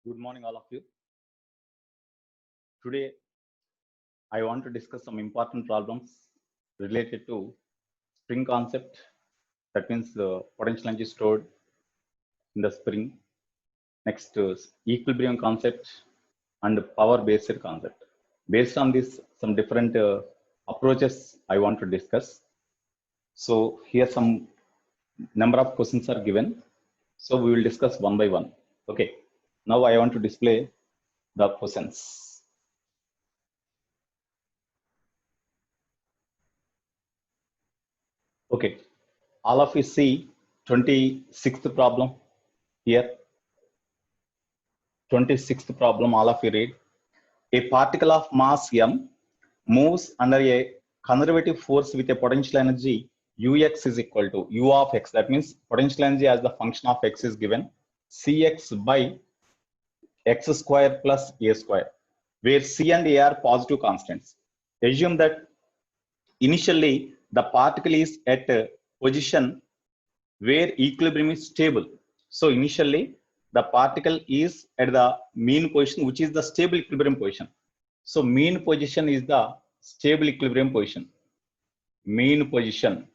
Good morning, all of you. Today, I want to discuss some important problems related to spring concept. That means the potential energy stored in the spring. Next, equilibrium concept and power-based concept. Based on this, some different approaches I want to discuss. So here some number of questions are given. So we will discuss one by one. Okay. Now I want to display the questions. Okay, all of you see 26th problem here. 26th problem, all of you read. A particle of mass m moves under a conservative force with a potential energy ux is equal to u of x. That means potential energy as the function of x is given cx by x square plus a square, where c and a are positive constants. Assume that initially the particle is at a position where equilibrium is stable. So initially the particle is at the mean position, which is the stable equilibrium position. So mean position is the stable equilibrium position. Mean position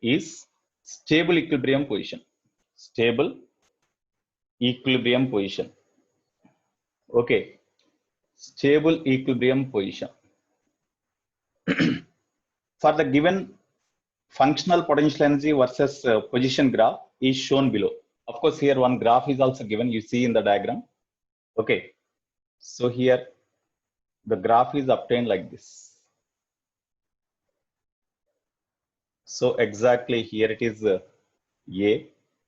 is stable equilibrium position. Stable equilibrium position. Okay. Stable equilibrium position. For the given functional potential energy versus position graph is shown below. Of course, here one graph is also given, you see in the diagram. Okay, so here the graph is obtained like this. So exactly here it is A,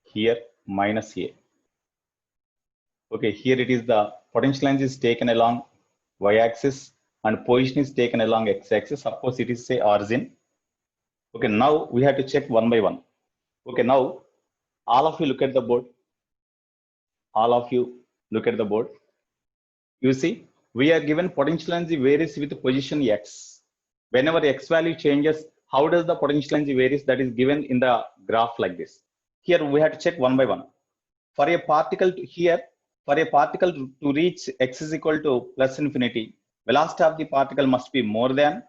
here minus A. Okay, here it is the potential energy is taken along y-axis and position is taken along x-axis. Suppose it is say origin. Okay, now we have to check one by one. Okay, now all of you look at the board. All of you look at the board. You see, we are given potential energy varies with position x. Whenever x value changes, how does the potential energy varies? That is given in the graph like this. Here we have to check one by one. For a particle to reach x is equal to plus infinity, velocity of the particle must be more than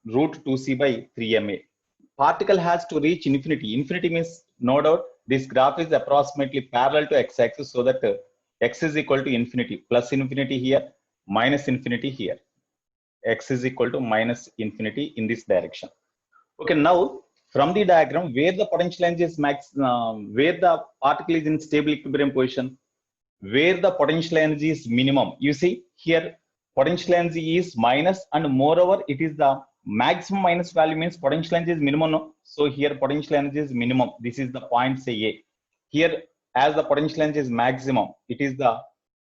root 2c by 3ma. Particle has to reach infinity. Infinity means no doubt this graph is approximately parallel to x-axis, so that x is equal to infinity, plus infinity here, minus infinity here. X is equal to minus infinity in this direction. Okay, now from the diagram, where the potential energy is where the particle is in stable equilibrium position, where the potential energy is minimum. You see here, potential energy is minus, and moreover, it is the maximum minus value means potential energy is minimum. No? So here potential energy is minimum. This is the point say A. Here, as the potential energy is maximum, it is the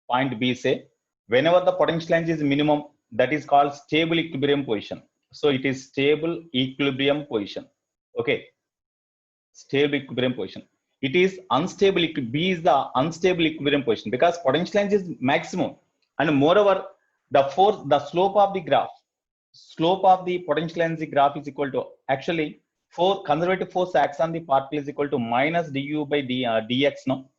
point B say. Whenever the potential energy is minimum, that is called stable equilibrium position. So it is stable equilibrium position. Okay. Stable equilibrium position. It is unstable. B is the unstable equilibrium position because potential energy is maximum, and moreover, the slope of the graph, slope of the potential energy graph is equal to actually conservative force acts on the particle is equal to minus du by dx. No.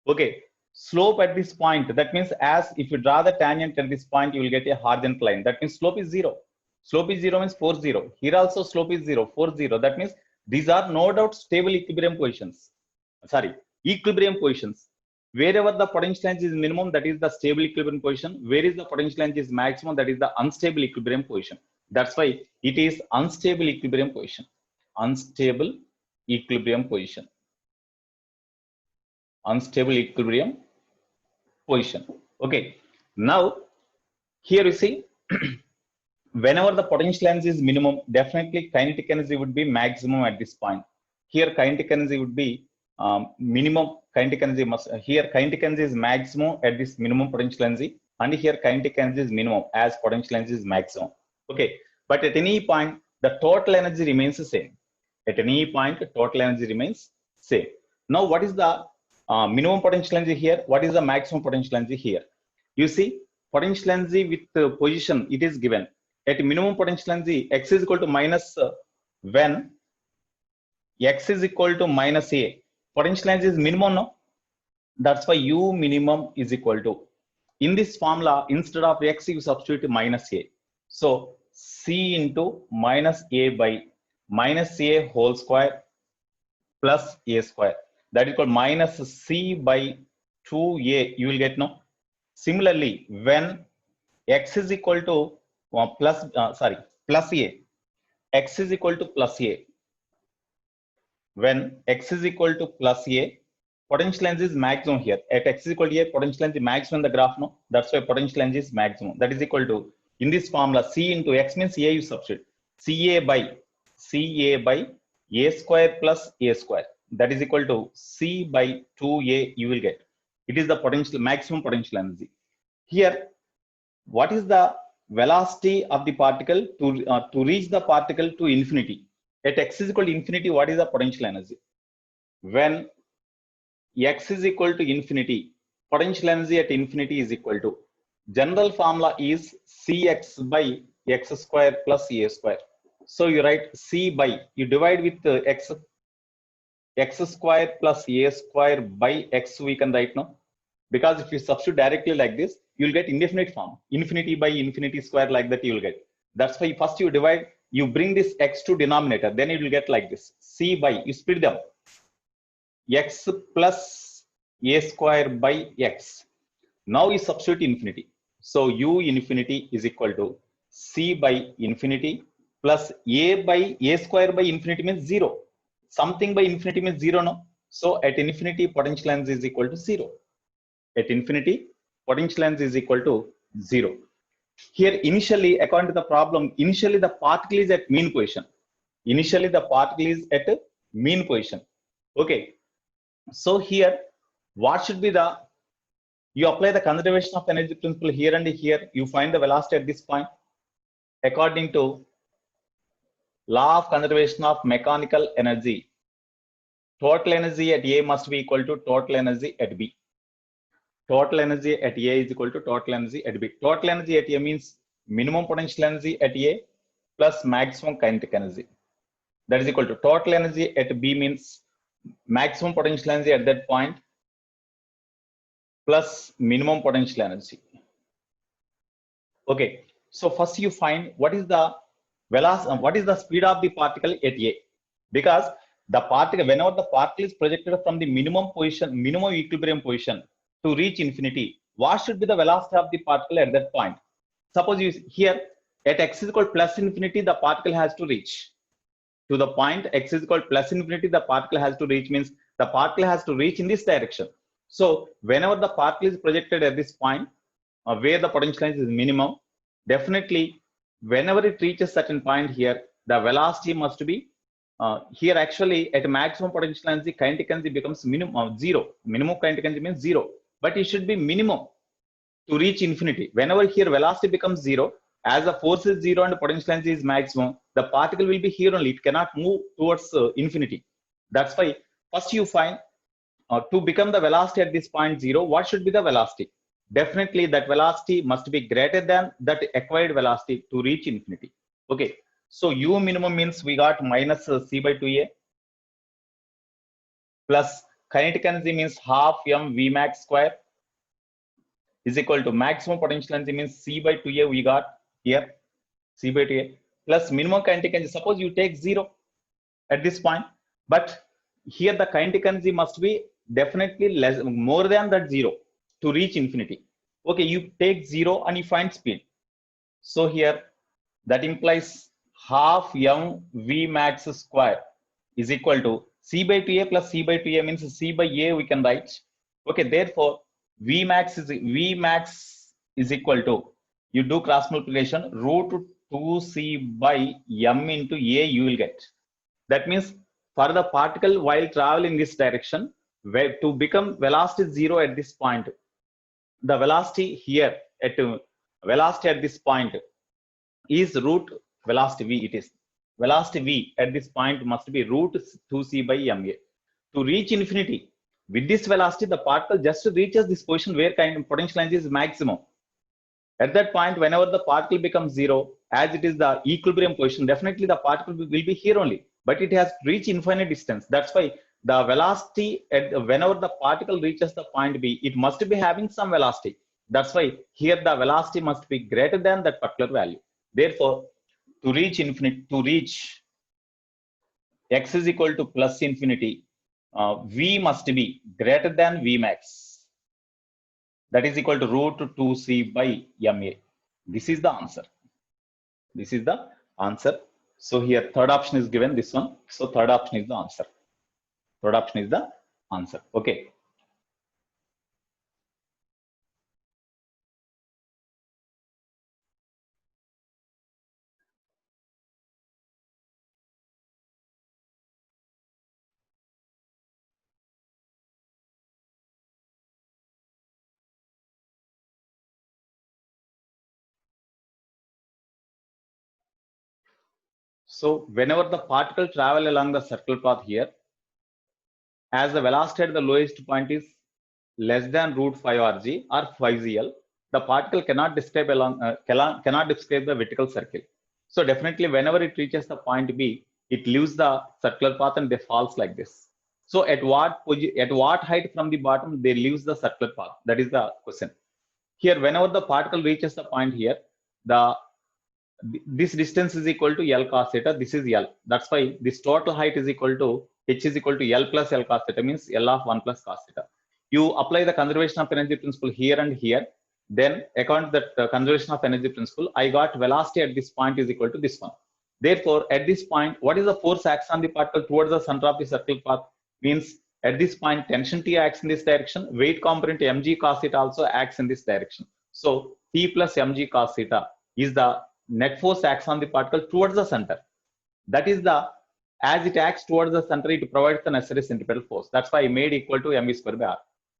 Okay. Slope at this point, that means as if you draw the tangent at this point, you will get a horizontal line. That means slope is 0. Slope is 0 means 4, 0. Here also slope is 0, 4, 0. That means these are no doubt stable equilibrium positions. Sorry, equilibrium positions. Wherever the potential energy is minimum, that is the stable equilibrium position. Where is the potential energy is maximum, that is the unstable equilibrium position. That's why it is unstable equilibrium position. Unstable equilibrium position. Unstable equilibrium position. Okay. Now, here you see, whenever the potential energy is minimum, definitely kinetic energy would be maximum at this point. Here, kinetic energy would be minimum. Kinetic energy here kinetic energy is maximum at this minimum potential energy, and here kinetic energy is minimum as potential energy is maximum. Okay. But at any point, the total energy remains the same. At any point, the total energy remains same. Now, what is the minimum potential energy here? What is the maximum potential energy here? You see, potential energy with position, it is given. At minimum potential energy, x is equal to minus when x is equal to minus a. Potential energy is minimum, no? That's why u minimum is equal to, in this formula, instead of x, you substitute minus a. So c into minus a by minus a whole square plus a square. That is called minus c by 2a. You will get no. Similarly, when x is equal to plus a, x is equal to plus a. When x is equal to plus a, potential energy is maximum here. At x is equal to a, potential energy maximum in the graph, no? That's why potential energy is maximum. That is equal to, in this formula, c into x means a you substitute. Ca by a square plus a square. That is equal to c by 2a you will get. It is the potential, maximum potential energy. Here, what is the velocity of the particle to reach the particle to infinity? At x is equal to infinity, what is the potential energy? When x is equal to infinity, potential energy at infinity is equal to, general formula is cx by x square plus a square. So you write c by, you divide with x square plus a square by x we can write now. Because if you substitute directly like this, you'll get indefinite form. Infinity by infinity square, like that you'll get. That's why first you divide, you bring this x to denominator, then it will get like this. C by, you split them. X plus a square by x. Now you substitute infinity. So u infinity is equal to c by infinity plus a by a square by infinity means 0. Something by infinity means 0, no? So at infinity, potential energy is equal to 0. At infinity, potential energy is equal to 0. Here, initially, according to the problem, initially the particle is at mean position. Initially, the particle is at mean position. Okay. So here, what should be the, you apply the conservation of energy principle here and here, you find the velocity at this point. According to law of conservation of mechanical energy, total energy at A must be equal to total energy at B. Total energy at A is equal to total energy at B. Total energy at A means minimum potential energy at A plus maximum kinetic energy. That is equal to total energy at B means maximum potential energy at that point plus minimum potential energy. Okay, so first you find what is the velocity, what is the speed of the particle at A, because the particle, whenever the particle is projected from the minimum position, minimum equilibrium position to reach infinity, what should be the velocity of the particle at that point? Suppose you here at x is equal plus infinity, the particle has to reach to the point x is equal plus infinity, the particle has to reach means the particle has to reach in this direction. So whenever the particle is projected at this point where the potential energy is minimum, definitely whenever it reaches certain point here, the velocity must be here actually at maximum potential energy, kinetic energy becomes minimum 0. Minimum kinetic energy means 0, but it should be minimum to reach infinity. Whenever here velocity becomes 0, as the force is 0 and the potential energy is maximum, the particle will be here only. It cannot move towards infinity. That's why first you find to become the velocity at this point 0, what should be the velocity? Definitely that velocity must be greater than that acquired velocity to reach infinity. Okay, so u minimum means we got minus c by 2a plus kinetic energy means half m v max square is equal to maximum potential energy means c by 2a we got here, c by 2a plus minimum kinetic energy. Suppose you take 0 at this point, but here the kinetic energy must be definitely less, more than that 0 to reach infinity. Okay, you take 0 and you find speed. So here that implies half m v max square is equal to c by 2a plus c by 2a means c by a we can write. Okay, therefore v max is equal to, you do cross multiplication, root 2c by m into a you will get. That means for the particle while traveling this direction, where to become velocity 0 at this point, the velocity here at velocity at this point is root velocity v. It is velocity v at this point must be root 2c by ma. To reach infinity with this velocity, the particle just reaches this position where kind of potential energy is maximum. At that point, whenever the particle becomes 0, as it is the equilibrium position, definitely the particle will be here only, but it has reached infinite distance. That's why the velocity whenever the particle reaches the point B, it must be having some velocity. That's why here the velocity must be greater than that particular value. Therefore, to reach infinity, to reach x is equal to plus infinity, V must be greater than V max. That is equal to root 2c by ma. This is the answer. This is the answer. So here third option is given, this one. So third option is the answer. Third option is the answer. Okay. So whenever the particle travel along the circle path here, as the velocity at the lowest point is less than root 5 rg or 5 zl, the particle cannot describe cannot describe the vertical circle. So definitely whenever it reaches the point B, it leaves the circular path and they falls like this. So at what height from the bottom they leaves the circular path? That is the question. Here, whenever the particle reaches the point here, this distance is equal to L cos theta. This is L. That's why this total height is equal to H is equal to L plus L cos theta, means L of 1 plus cos theta. You apply the conservation of energy principle here and here. Then according to that conservation of energy principle, I got velocity at this point is equal to this one. Therefore, at this point, what is the force acts on the particle towards the center of the circle path? Means at this point, tension T acts in this direction, weight component mg cos theta also acts in this direction. So T plus mg cos theta is the net force acts on the particle towards the center. That is the, as it acts towards the center, it provides the necessary centripetal force. That's why I made equal to mv square by r.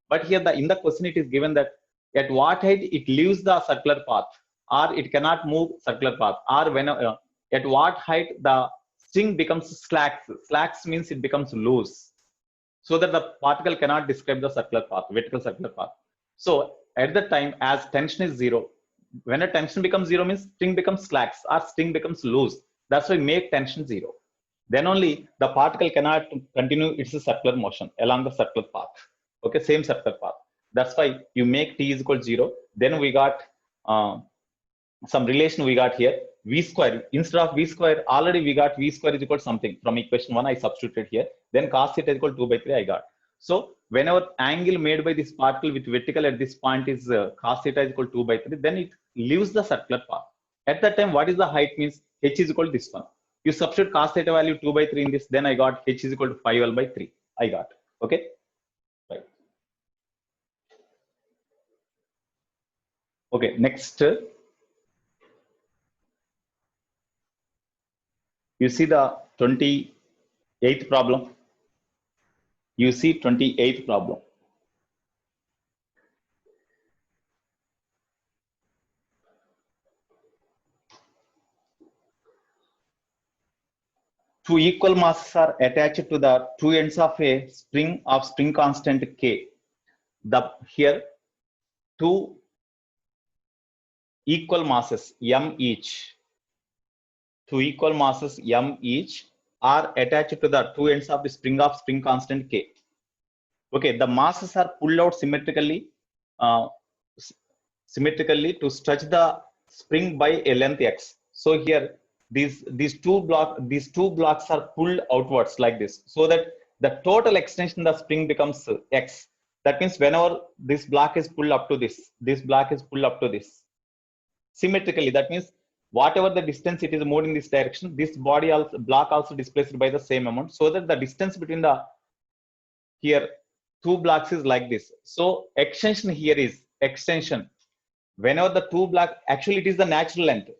But here in the question it is given that at what height it leaves the circular path, or it cannot move circular path, or when at what height the string becomes slacks. Slacks means it becomes loose, so that the particle cannot describe the circular path, vertical circular path. So at the time, as tension is 0, when a tension becomes 0 means string becomes slacks or string becomes loose. That's why make tension 0. Then only the particle cannot continue its circular motion along the circular path. Okay, same circular path. That's why you make T is equal to 0. Then we got some relation we got here. V square, instead of V square, already we got V square is equal to something. From equation 1, I substituted here. Then cos theta is equal to 2 by 3 I got. So whenever angle made by this particle with vertical at this point is cos theta is equal to 2 by 3, then it leaves the circular path. At that time, what is the height? Means H is equal to this one. You substitute cos theta value 2 by 3 in this, then I got H is equal to 5L by 3. I got. Okay. Right. Okay. Next. You see the 28th problem. You see 28th problem. Two equal masses are attached to the two ends of a spring of spring constant K. Here two equal masses M each. Two equal masses M each are attached to the two ends of the spring constant K. Okay, the masses are pulled out symmetrically to stretch the spring by a length x. So here these two blocks are pulled outwards like this, so that the total extension of the spring becomes x. That means whenever this block is pulled up to this block is pulled up to this symmetrically. That means whatever the distance it is moved in this direction, this block also displaced by the same amount, so that the distance between the here two blocks is like this. So extension here is extension. Whenever the two block, actually it is the natural length.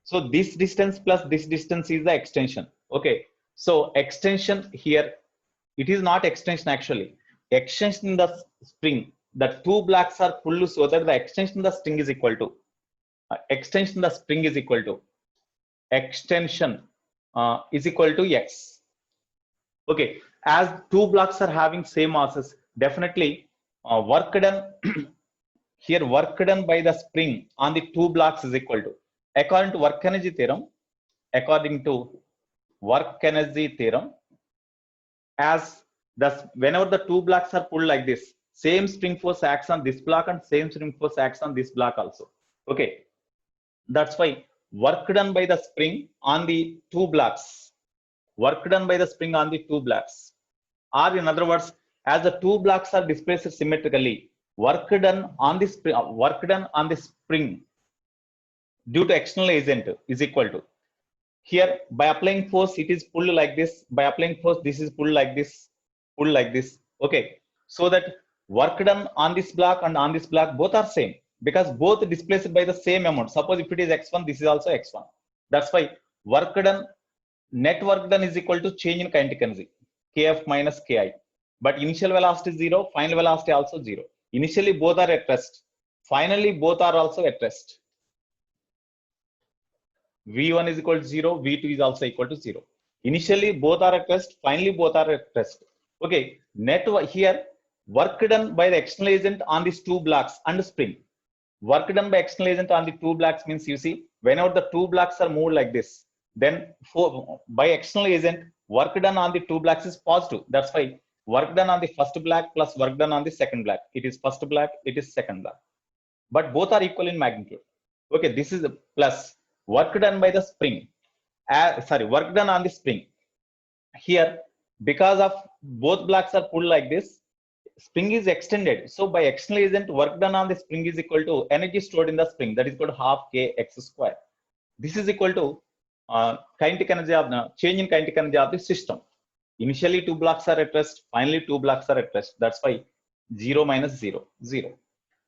So this distance plus this distance is the extension. Okay. So extension here, it is not extension actually. Extension in the spring, the two blocks are pulled so that the extension in the string is equal to extension in the spring is equal to extension is equal to x. Okay. As two blocks are having same masses, definitely work done here, work done by the spring on the two blocks is equal to, according to work energy theorem, as thus whenever the two blocks are pulled like this, same spring force acts on this block and same spring force acts on this block also. Okay, that's why work done by the spring on the two blocks, work done by the spring on the two blocks, or in other words, as the two blocks are displaced symmetrically, work done on the spring, work done on the spring due to external agent is equal to, here by applying force it is pulled like this, by applying force this is pulled like this, pulled like this. Okay, so that work done on this block and on this block both are same, because both displaced by the same amount. Suppose if it is x1, this is also x1. That's why work done, net work done is equal to change in kinetic energy, kf minus ki. But initial velocity is 0, final velocity also 0. Initially both are at rest, finally both are also at rest. V1 is equal to 0, V2 is also equal to 0. Initially both are at rest, finally both are at rest. Okay, net here work done by the external agent on these two blocks and spring. Work done by external agent on the two blocks means, you see, whenever the two blocks are moved like this, then by external agent, work done on the two blocks is positive. That's why work done on the first block plus work done on the second block. It is first block, it is second block. But both are equal in magnitude. Okay, this is the plus. Work done by the spring, work done on the spring. Here, because of both blocks are pulled like this, spring is extended. So by external agent, work done on the spring is equal to energy stored in the spring, that is equal to half k x square. This is equal to kinetic energy of the change in kinetic energy of the system. Initially two blocks are at rest, finally two blocks are at rest. That's why 0 minus 0, 0.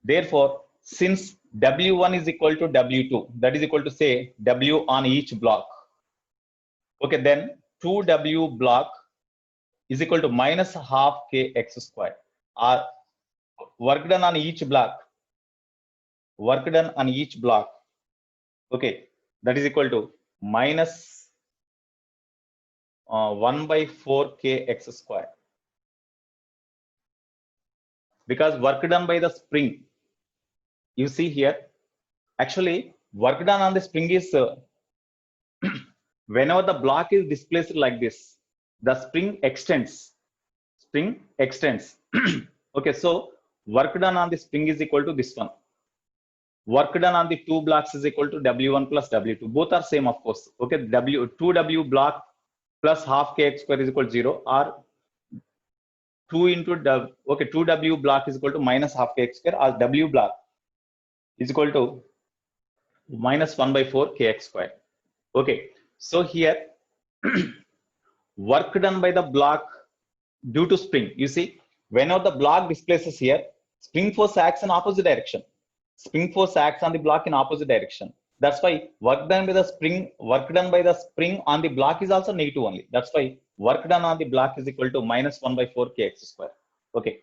Therefore, since W1 is equal to W2, that is equal to say W on each block. Okay, then 2W block is equal to minus half k x square. Or work done on each block, work done on each block. Okay, that is equal to minus 1 by 4 k x square. Because work done by the spring, you see here, actually work done on the spring is whenever the block is displaced like this, the spring extends, spring extends. Okay, so work done on the spring is equal to this one. Work done on the two blocks is equal to W1 plus W2. Both are same, of course. Okay, 2W block plus half kx square is equal to 0, or 2 into okay, 2W block is equal to minus half kx square, or W block is equal to minus 1 by 4 kx square. Okay, so here work done by the block due to spring, you see, whenever the block displaces here, spring force acts in opposite direction. Spring force acts on the block in opposite direction. That's why work done by the spring, work done by the spring on the block is also negative only. That's why work done on the block is equal to minus 1 by 4 kx square. Okay.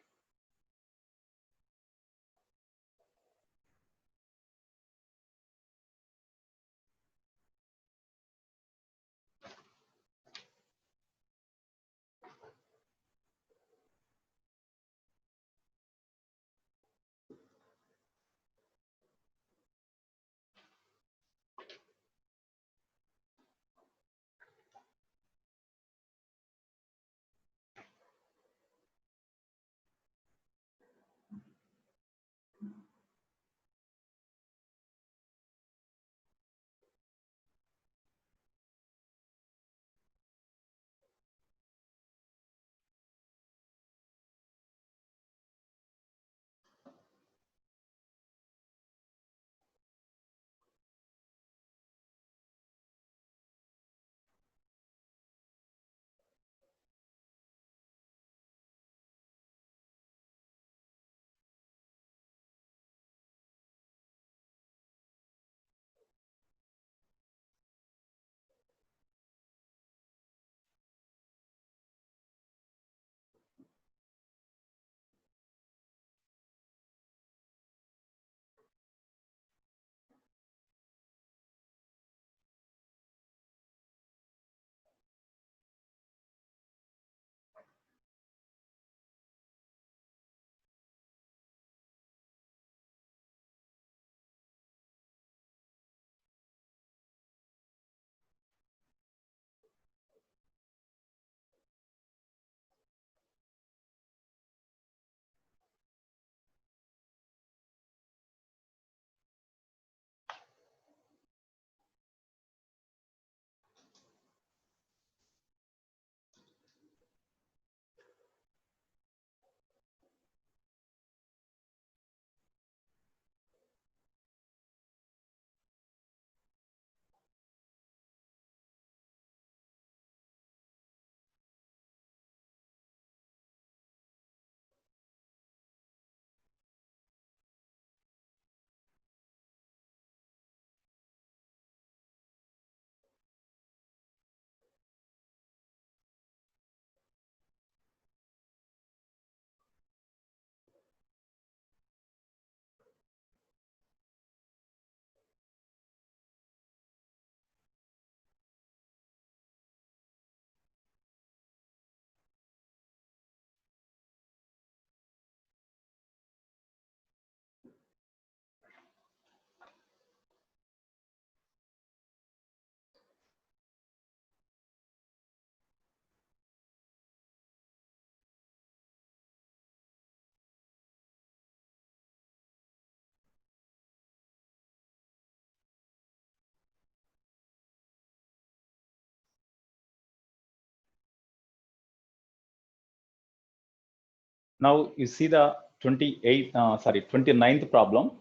Now you see the 29th problem.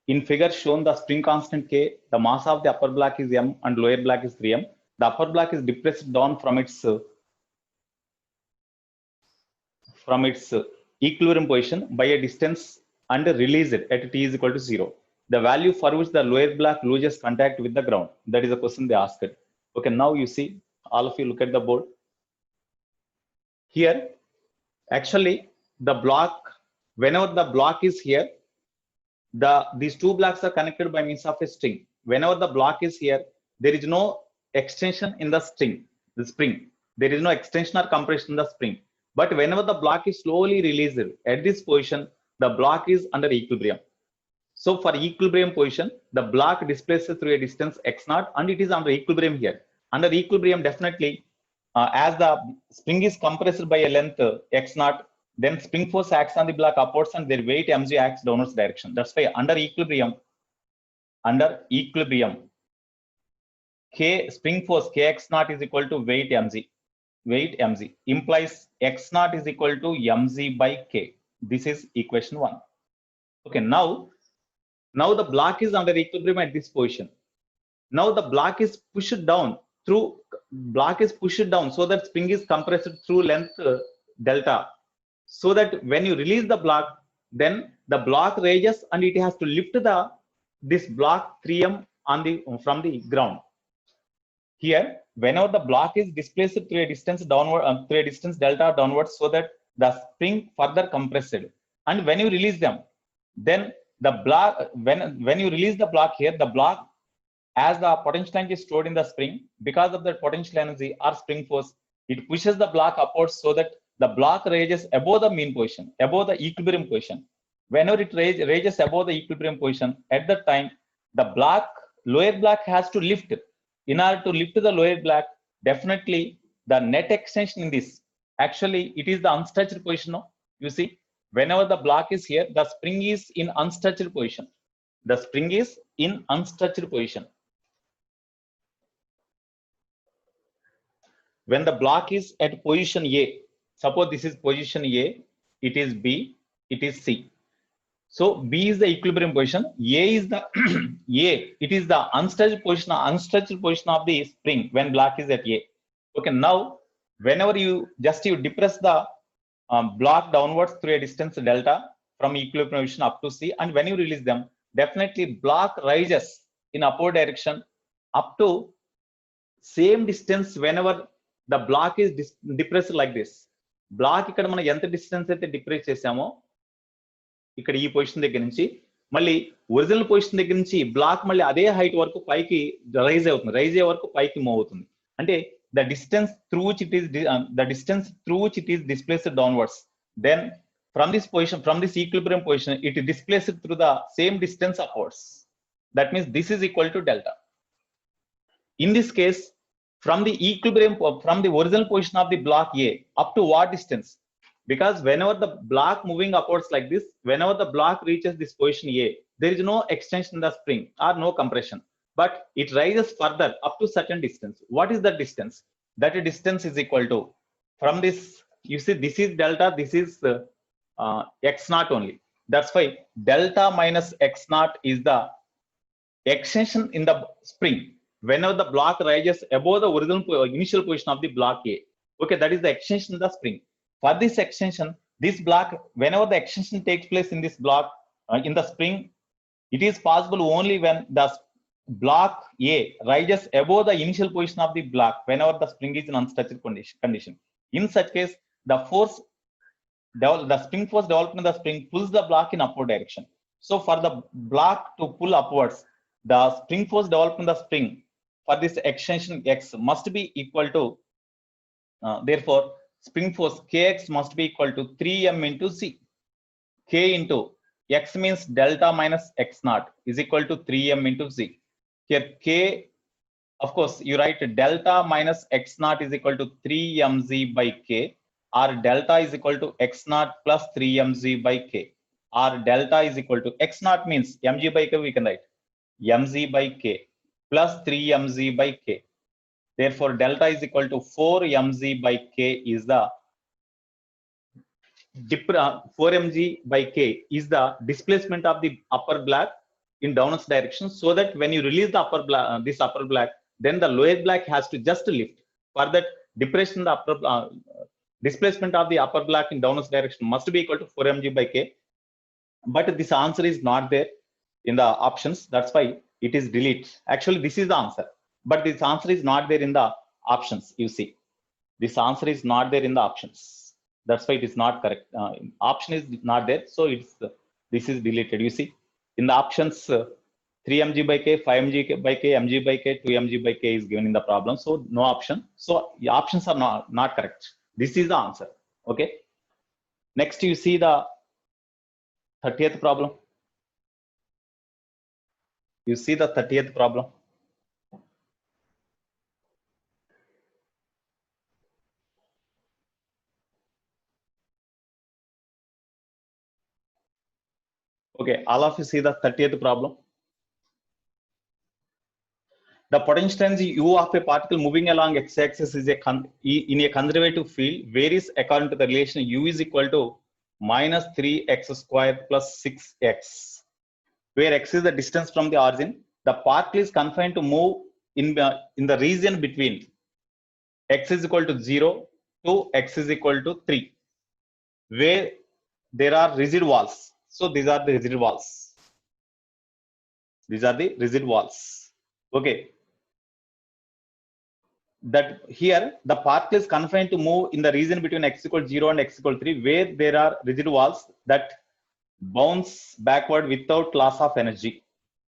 In figure shown, the spring constant K, the mass of the upper block is M and lower block is 3M. The upper block is depressed down from its equilibrium position by a distance and released at t is equal to 0. The value for which the lower block loses contact with the ground. That is the question they asked. Okay, now you see, all of you look at the board. Here, actually, the block, whenever the block is here, these two blocks are connected by means of a string. Whenever the block is here, there is no extension in the spring. There is no extension or compression in the spring. But whenever the block is slowly released at this position, the block is under equilibrium. So for equilibrium position, the block displaces through a distance x0 and it is under equilibrium here. Under equilibrium, definitely, as the spring is compressed by a length x0, then spring force acts on the block upwards and their weight mg acts downwards direction. That's why under equilibrium, K spring force kx0 is equal to weight mg implies x0 is equal to mg by k. This is equation 1. Okay, now the block is under equilibrium at this position. Now the block is pushed down so that spring is compressed through length delta, so that when you release the block, then the block raises and it has to lift this block 3m from the ground. Here, whenever the block is displaced through a distance downward, through a distance delta downwards, so that the spring further compressed, and when you release them, then the block, when you release the block here, the block, as the potential energy is stored in the spring, because of the potential energy or spring force, it pushes the block upwards so that the block raises above the mean position, above the equilibrium position. Whenever it raises above the equilibrium position, at that time, the lower block has to lift. In order to lift the lower block, definitely the net extension in this, actually it is the unstretched position. You see, whenever the block is here, the spring is in unstretched position. The spring is in unstretched position. When the block is at position A, suppose this is position A, it is B, it is C. So B is the equilibrium position, A is the it is the unstretched position of the spring when block is at A. Okay, now whenever you depress the block downwards through a distance delta from equilibrium position up to C, and when you release them, definitely block rises in upward direction up to same distance whenever the block is depressed like this. Block ఇక్కడ మనం ఎంత distance అయితే depress చేసామో ఇక్కడ ఈ position దగ్గర నుంచి మళ్ళీ ఒరిజినల్ పొజిషన్ దగ్గర నుంచి బ్లాక్ మళ్ళీ అదే హైట్ వరకు పైకి రైజ్ అయ్యే వరకు పైకి మూవ్ అవుతుంది. అంటే the distance through which it is displaced downwards, then from this position, from this equilibrium position, it is displaced through the same distance upwards. That means this is equal to delta. In this case, from the equilibrium, from the original position of the block A up to what distance? Because whenever the block moving upwards like this, whenever the block reaches this position A, there is no extension in the spring or no compression, but it rises further up to certain distance. What is that distance? That distance is equal to, from this, you see this is delta, this is x0 only. That's why delta minus x0 is the extension in the spring whenever the block rises above the original initial position of the block A. Okay, that is the extension in the spring. For this extension, this block, whenever the extension takes place in this block in the spring, it is possible only when the block A rises above the initial position of the block whenever the spring is in unstretched condition. In such case, the spring force developed in the spring pulls the block in upward direction. So for the block to pull upwards, the spring force developed in the spring for this extension x must be equal to, therefore spring force kx must be equal to 3m into c. K into x means delta minus x0 is equal to 3m into c. Here k, of course you write delta minus x0 is equal to 3mz by k, or delta is equal to x0 plus 3mz by k, or delta is equal to x0 means mg by k, we can write mz by k plus 3mz by k. Therefore delta is equal to 4mz by k is the 4 mg by k is the displacement of the upper black in downwards direction, so that when you release the this upper black, then the lower black has to just lift. For that, depression the upper displacement of the upper black in downwards direction must be equal to 4 mg by k. But this answer is not there in the options. That's why it is deleted. Actually, this is the answer, but this answer is not there in the options. You see, this answer is not there in the options. That's why it is not correct. Option is not there, so it's this is deleted. You see, in the options, 3 mg by k, 5 mg by k, mg by k, 2 mg by k is given in the problem. So no option. So the options are not correct. This is the answer. Okay. Next, you see the 30th problem. You see the 30th problem. Okay, all of you see the 30th problem. The potential energy U of a particle moving along x-axis is in a conservative field varies according to the relation U is equal to minus 3x squared plus 6x, where x is the distance from the origin. The particle is confined to move in the region between x is equal to 0 to x is equal to 3, where there are rigid walls. So these are the rigid walls. These are the rigid walls. Okay. That here the particle is confined to move in the region between x equal 0 and x equal 3, where there are rigid walls that bounce backward without loss of energy.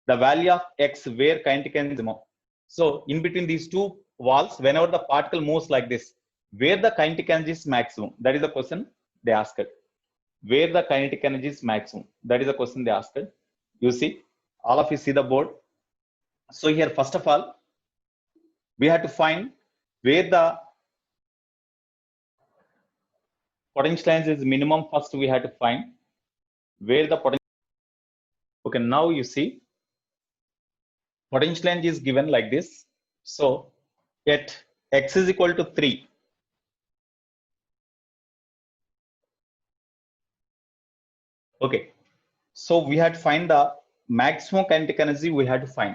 The value of x where kinetic energy moves. So in between these two walls, whenever the particle moves like this, where the kinetic energy is maximum, that is the question they asked. Where the kinetic energy is maximum, that is the question they asked. You see, all of you see the board. So here, first of all, we have to find where the potential energy is minimum. First, we have to find where the potential. Okay, now you see, potential energy is given like this. So at x is equal to 3, okay, so we had to find the maximum kinetic energy. We had to find,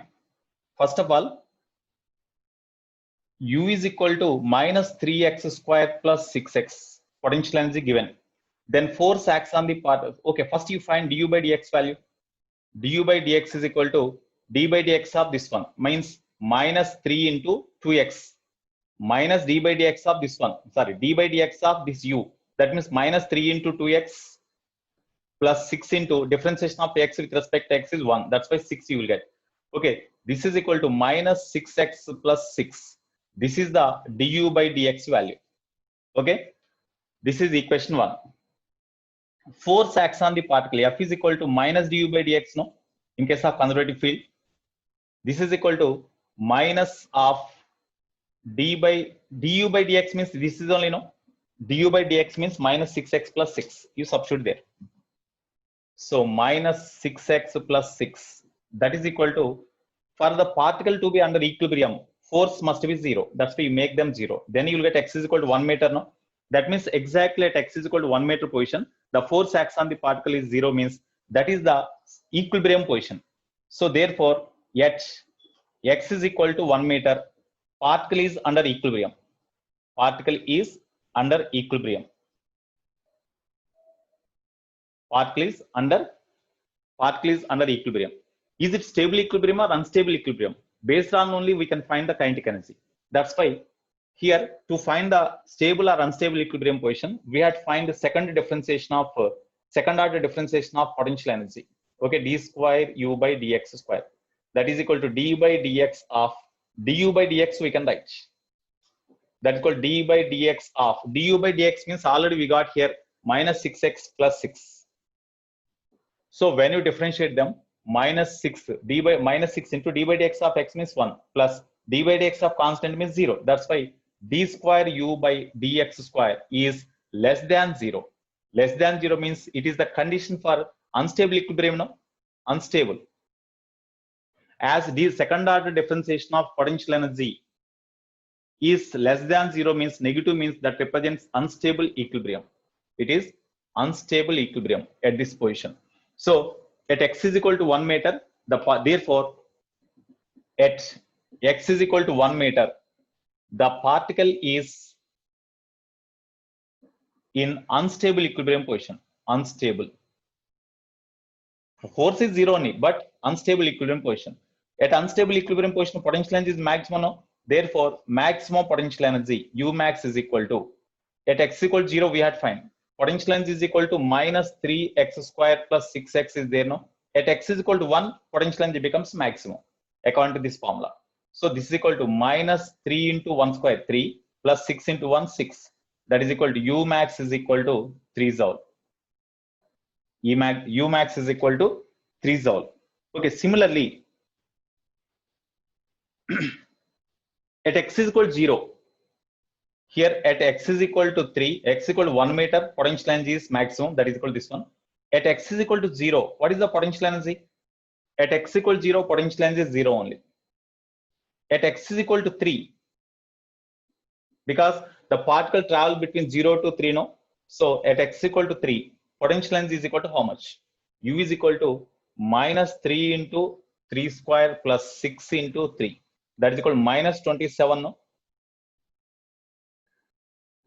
first of all, U is equal to minus 3x squared plus 6x, potential energy given. Then force acts on the part. Okay, first you find du by dx value. Du by dx is equal to d by dx of this one, means minus 3 into 2x minus d by dx of this one, sorry, d by dx of this u, that means minus 3 into 2x plus 6 into differentiation of x with respect to x is 1, that's why 6 you will get. Okay, this is equal to minus 6x plus 6. This is the du by dx value. Okay, this is equation 1. Force acts on the particle, F is equal to minus du by dx, no, in case of conservative field. This is equal to minus of du by dx means this is only, no, du by dx means minus 6x plus 6. You substitute there. So minus 6x plus 6, that is equal to, for the particle to be under equilibrium, force must be 0. That's why you make them 0. Then you will get x is equal to 1 meter, no? That means exactly at x is equal to 1 meter position, the force acts on the particle is 0, means that is the equilibrium position. So therefore, at x is equal to 1 meter, particle is under equilibrium. Particle is under equilibrium. Particle is under equilibrium. Is it stable equilibrium or unstable equilibrium? Based on only we can find the kinetic energy. That's why here, to find the stable or unstable equilibrium position, we had to find the second order differentiation of potential energy. Okay, d square u by dx square, that is equal to d by dx of du by dx. We can write that is called d by dx of du by dx means already we got here minus 6x plus 6. So when you differentiate them, minus 6 d by minus 6 into d by dx of x means 1 plus d by dx of constant means 0. That's why d square u by dx square is less than 0. Less than 0 means it is the condition for unstable equilibrium, no? Unstable. As the second order differentiation of potential energy is less than 0 means negative, means that represents unstable equilibrium. It is unstable equilibrium at this position. So at x is equal to 1 meter, therefore at x is equal to 1 meter, the particle is in unstable equilibrium position. Unstable. Force is 0 only, but unstable equilibrium position. At unstable equilibrium position, potential energy is maximum. No? Therefore, maximum potential energy U max is equal to, at x equal to 0, we had to find potential energy is equal to minus 3x square plus 6x is there. No? At x is equal to 1, potential energy becomes maximum according to this formula. So this is equal to minus 3 into 1 square 3 plus 6 into 1 6. That is equal to U max is equal to 3 joule. U max is equal to 3 joule. Okay, similarly, at x is equal to 0, here at x is equal to 3, x equal to 1 meter, potential energy is maximum, that is equal to this one. At x is equal to 0, what is the potential energy? At x equal to 0, potential energy is 0 only. At x is equal to 3, because the particle travel between 0 to 3, no? So at x equal to 3, potential energy is equal to how much? U is equal to minus 3 into 3 square plus 6 into 3. That is equal to minus 27, no?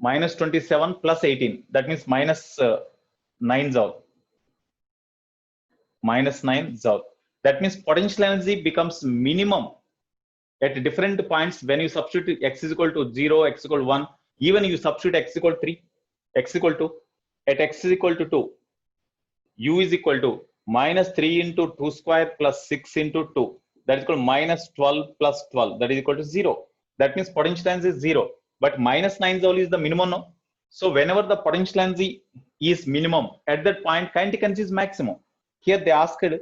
Minus 27 plus 18. That means minus 9 joule. Minus 9 joule. That means potential energy becomes minimum at different points when you substitute x is equal to 0, x equal to 1, even you substitute x equal to 3, x equal to, at x is equal to 2, u is equal to minus 3 into 2 square plus 6 into 2. That is equal to minus 12 plus 12. That is equal to 0. That means potential energy is 0. But minus 9 joule is the minimum. No? So whenever the potential energy is minimum, at that point kinetic energy is maximum. Here they asked where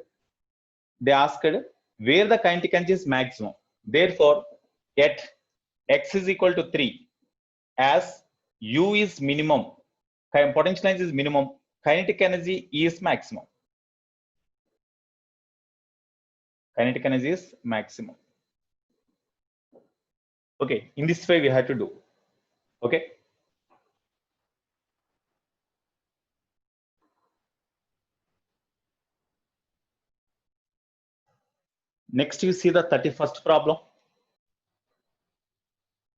the kinetic energy is maximum. Therefore, at x is equal to 3, as u is minimum, potential energy is minimum, kinetic energy is maximum. Kinetic energy is maximum. Okay, in this way we have to do. Okay. Next, you see the 31st problem.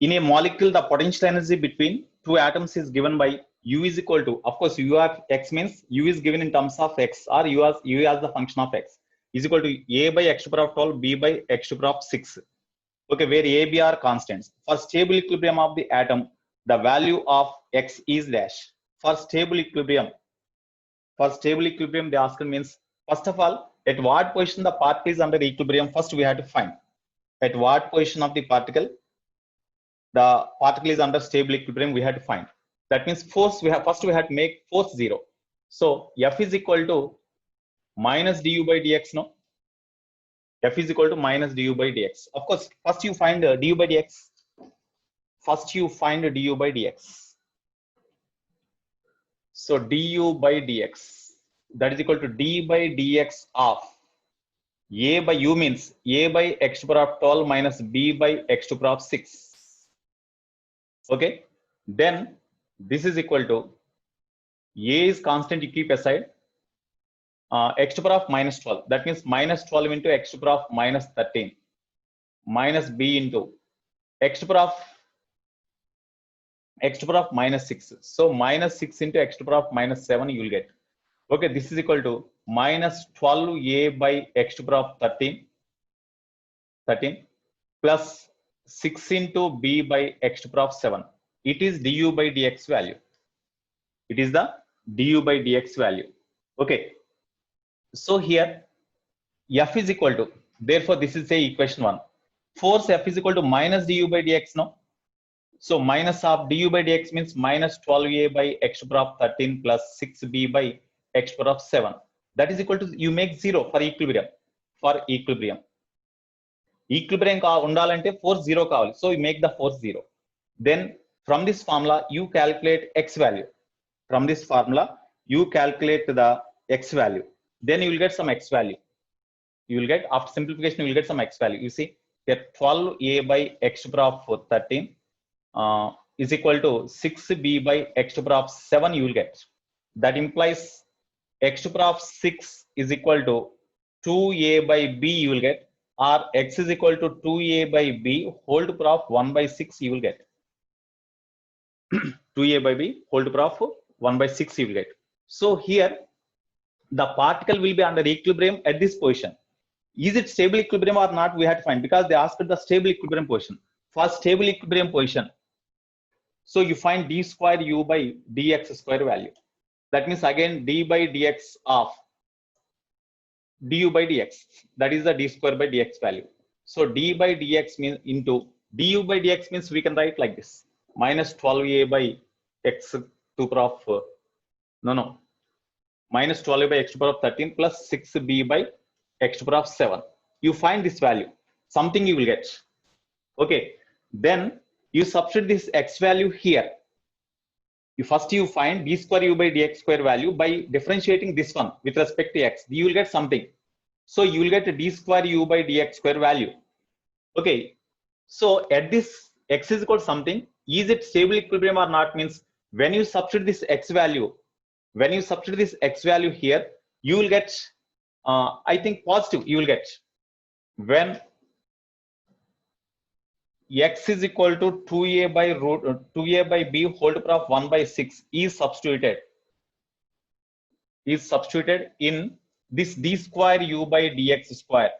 In a molecule, the potential energy between two atoms is given by U is equal to, of course, U of x means U is given in terms of x, or U as the function of x, is equal to A by x to the power of 12, B by x to the power of 6. Okay, where A, B are constants. For stable equilibrium of the atom, the value of x is dash. For stable equilibrium, they ask means, first of all, at what position the particle is under equilibrium, first we have to find. At what position of the particle is under stable equilibrium, we have to find. That means force, we have to make force 0. So F is equal to minus du by dx, no? F is equal to minus du by dx. Of course, first you find du by dx. First you find du by dx. So du by dx, that is equal to d by dx of A by U means A by x to the power of 12 minus B by x to the power of 6. Okay, then this is equal to A is constant, you keep aside, x to the power of minus 12. That means minus 12 into x to the power of minus 13 minus B into x to the power of minus 6. So minus 6 into x to the power of minus 7 you will get. Okay, this is equal to minus 12A by x to the power of 13 plus 6 into B by x to the power of 7. It is du by dx value. It is the du by dx value. Okay. So here F is equal to, therefore this is say equation 1. Force F is equal to minus du by dx, no? So minus of du by dx means minus 12A by x to the power of 13 plus 6B by x to the power of 7. That is equal to, you make 0 for equilibrium. For equilibrium. Equilibrium undalante force 0 kavali. So you make the force 0. Then from this formula, you calculate x value. From this formula, you calculate the x value. Then you will get some x value. You will get, after simplification, you will get some x value. You see, here 12A by x to the power of 13 is equal to 6B by x to the power of 7 you will get. That implies x to the power of 6 is equal to 2a by b you will get, or x is equal to 2a by b whole to the power of 1 by 6 you will get. 2a by b whole to the power of 1 by 6 you will get. So here the particle will be under equilibrium at this position. Is it stable equilibrium or not? We have to find, because they asked the stable equilibrium position. For stable equilibrium position, so you find d square u by dx square value. That means again d by dx of du by dx. That is the d square by dx value. So d by dx means into du by dx means we can write like this: minus 12a by x to the power of minus 12a by x to the power of 13 plus 6b by x to the power of 7. You find this value, something you will get. Okay, then you substitute this x value here. You find d square u by dx square value by differentiating this one with respect to x. You will get something. So you will get d square u by dx square value. Okay, so at this x is equal to something. Is it stable equilibrium or not? Means when you substitute this x value, here, you will get I think positive you will get when x is equal to 2a by b whole to the power of 1 by 6 is substituted in this d square u by dx square.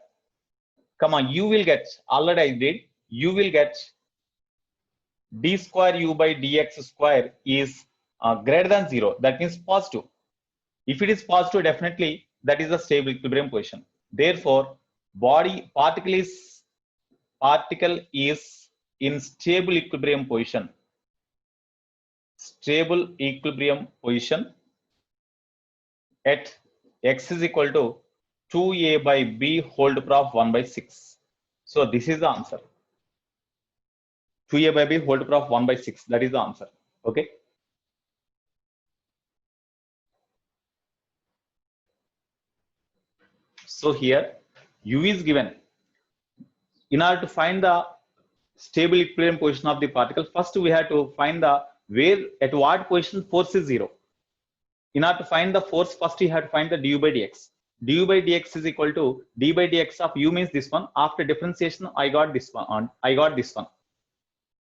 Come on, you will get, already I did, you will get d square u by dx square is greater than 0. That means positive. If it is positive, definitely that is a stable equilibrium position. Therefore, particle is in stable equilibrium position. Stable equilibrium position at x is equal to 2a by b whole to the power of 1 by 6. So this is the answer. 2a by b whole to the power of 1 by 6. That is the answer. Okay. So here u is given. In order to find the stable equilibrium position of the particle, first we have to find the at what position force is 0. In order to find the force, first you have to find the du by dx. Du by dx is equal to d by dx of u means this one. After differentiation, I got this one.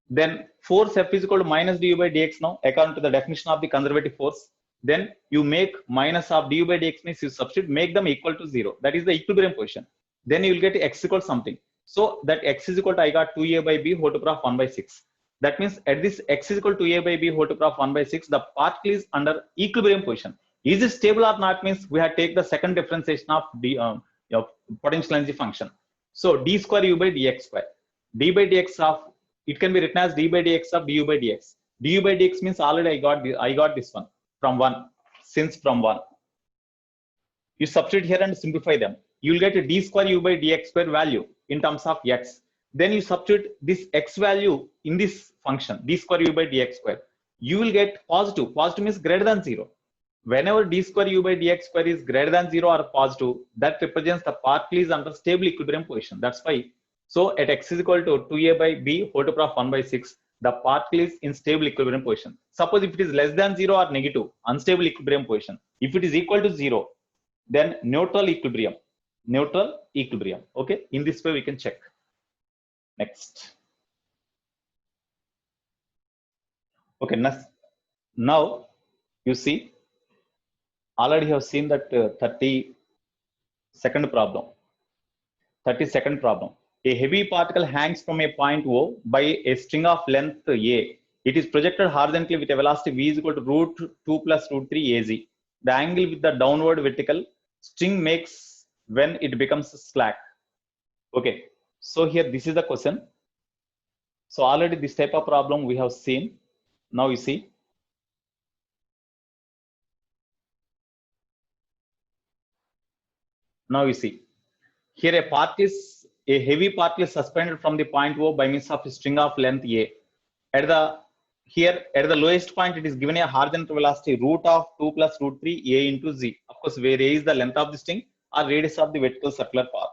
Then force F is equal to minus du by dx now, according to the definition of the conservative force. Then you make minus of du by dx means you substitute, make them equal to 0. That is the equilibrium position. Then you will get x equal something. So that x is equal to, I got 2a by b whole to the power of 1 by 6. That means at this x is equal to a by b whole to the power of 1 by 6, the particle is under equilibrium position. Is it stable or not? Means we have to take the second differentiation of the potential energy function. So d square u by dx square. D by dx of, it can be written as d by dx of du by dx. Du by dx means already I got this one from 1, since from 1. You substitute here and simplify them. You will get a d square u by dx square value in terms of x. Then you substitute this x value in this function, d square u by dx square. You will get positive. Positive means greater than 0. Whenever d square u by dx square is greater than 0 or positive, that represents the particle is under stable equilibrium position. That's why. So at x is equal to 2a by b whole to the power of 1 by 6, the particle is in stable equilibrium position. Suppose if it is less than 0 or negative, unstable equilibrium position. If it is equal to 0, then neutral equilibrium. Okay, in this way we can check. Next. Okay, now you see, already have seen that 32nd problem. A heavy particle hangs from a point O by a string of length A. It is projected horizontally with a velocity v is equal to root 2 plus root 3 az. The angle with the downward vertical string makes when it becomes slack. Okay, so here this is the question. So already this type of problem we have seen. Now you see. Here a heavy particle is suspended from the point O by means of a string of length A. At the lowest point, it is given a horizontal velocity root of 2 plus root 3 A into Z. Of course, where A is the length of the string or radius of the vertical circular path.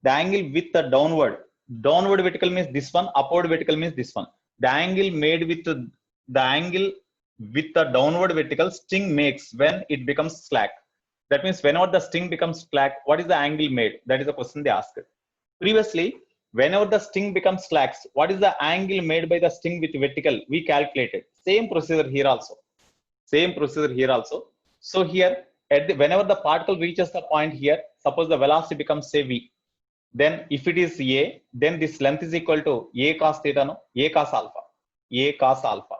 The angle with the downward vertical means this one, upward vertical means this one. The angle made with the angle with the downward vertical sting makes when it becomes slack. That means whenever the sting becomes slack, what is the angle made? That is the question they asked. Previously, whenever the sting becomes slack, what is the angle made by the sting with vertical? We calculated. Same procedure here also. Same procedure here also. So here, whenever the particle reaches the point here, suppose the velocity becomes say v. Then if it is a, then this length is equal to a cos theta, no? A cos alpha. A cos alpha.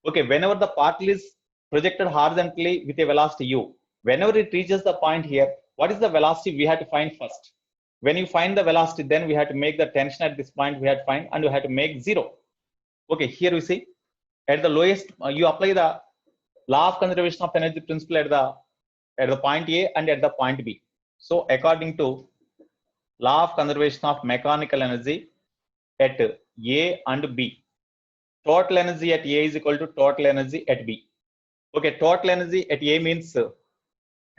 Okay, whenever the particle is projected horizontally with a velocity u, whenever it reaches the point here, what is the velocity we have to find first? When you find the velocity, then we have to make the tension at this point we have to find, and we have to make 0. Okay, here we see at the lowest, you apply the law of conservation of energy principle at the point A and at the point B. So according to law of conservation of mechanical energy at A and B, total energy at A is equal to total energy at B. Okay, total energy at A means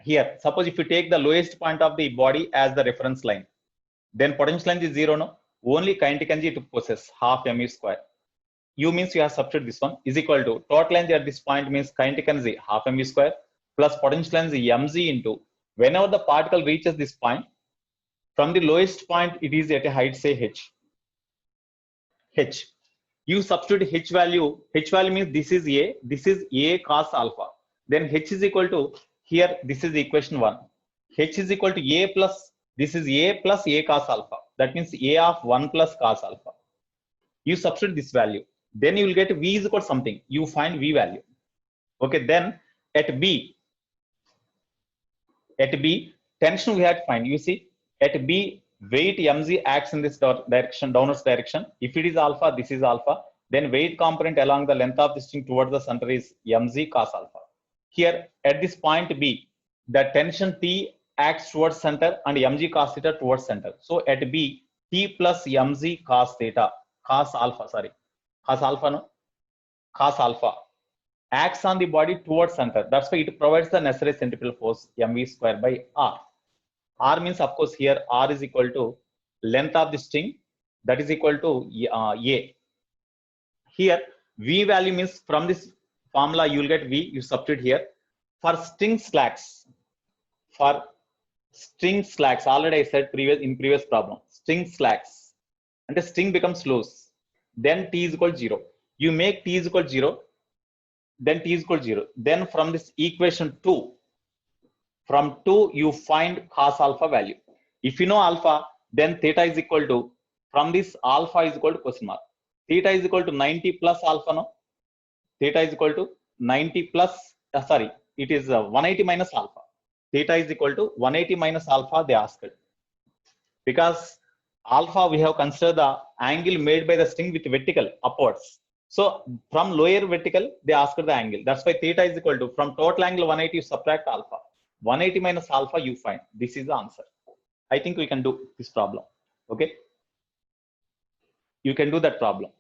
here, suppose if you take the lowest point of the body as the reference line, then potential energy is 0, no? Only kinetic energy to possess half mu square. U means you have substitute this one is equal to total energy at this point means kinetic energy half mu square plus potential energy mg into whenever the particle reaches this point, from the lowest point it is at a height say h. You substitute h value. H value means this is a cos alpha. Then h is equal to here. This is equation 1. H is equal to a plus this is a plus a cos alpha. That means a of 1 plus cos alpha. You substitute this value. Then you will get v is equal to something. You find v value. Okay. Then at b, tension we had to find. You see at b, weight mg acts in this direction, downwards direction. If it is alpha, this is alpha. Then weight component along the length of the string towards the center is mg cos alpha. Here at this point b, the tension T acts towards center and mg cos theta towards center. So at b, T plus mg cos theta, cos alpha, sorry, cos alpha, no, cos alpha acts on the body towards center. That's why it provides the necessary centripetal force mv square by r. R means, of course, here R is equal to length of the string, that is equal to A. Here, V value means from this formula you will get V, you substitute here. For string slacks, already I said in previous problem, string slacks, and the string becomes loose. Then T is equal to 0. You make T is equal to 0, then T is equal to 0. Then from this equation 2, from 2 you find cos alpha value. If you know alpha, then theta is equal to, from this alpha is equal to question mark. Theta is equal to 90 plus alpha, no? Theta is equal to 90 plus, sorry, it is 180 minus alpha. Theta is equal to 180 minus alpha, they asked. Because alpha we have considered the angle made by the string with vertical upwards. So from lower vertical, they asked the angle. That's why theta is equal to, from total angle 180, you subtract alpha. 180 minus alpha, you find. This is the answer. I think we can do this problem. Okay. You can do that problem.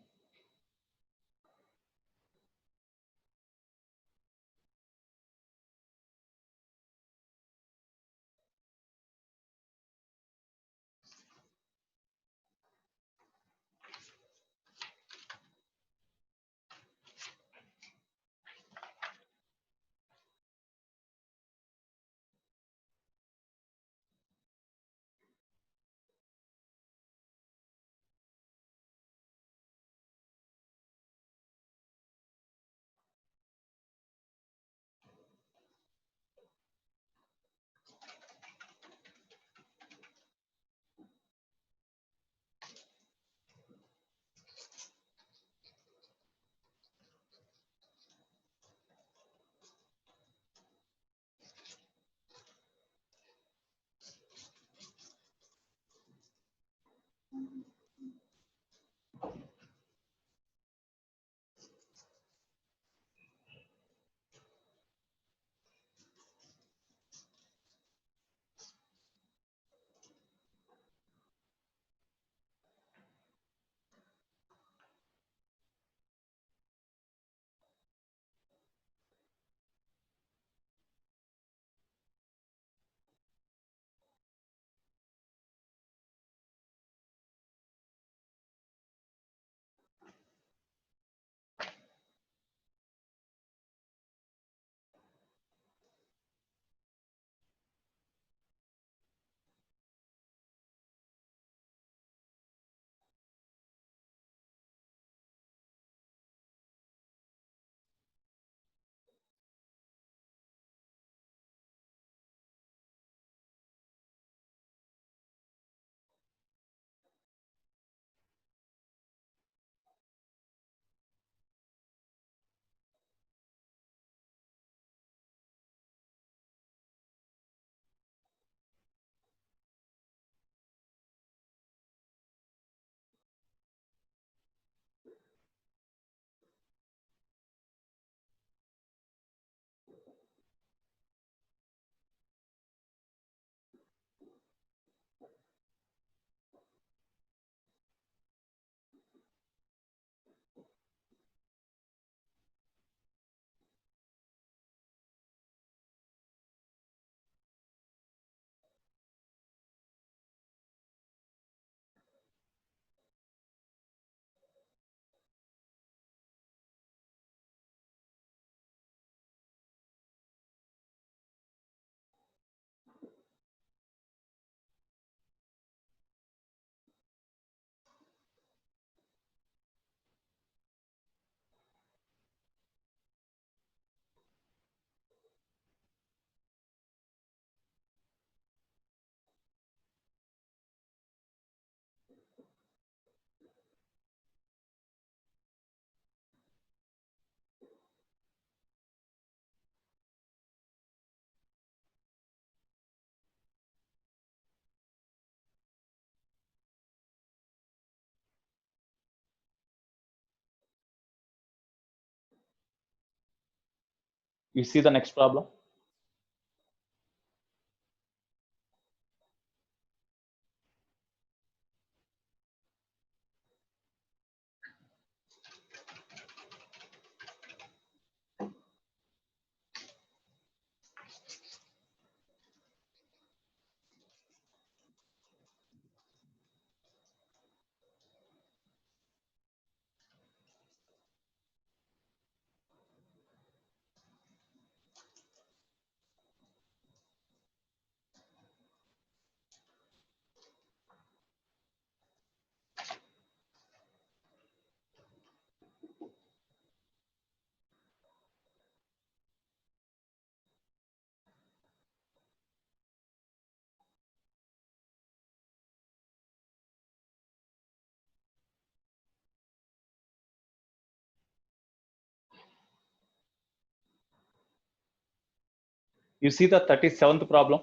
You see the next problem. You see the 37th problem.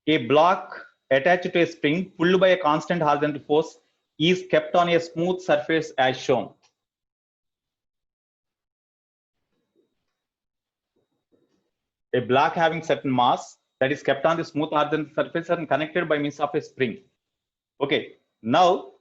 A block attached to a spring pulled by a constant horizontal force is kept on a smooth surface as shown. A block having certain mass that is kept on the smooth horizontal surface and connected by means of a spring. Okay, now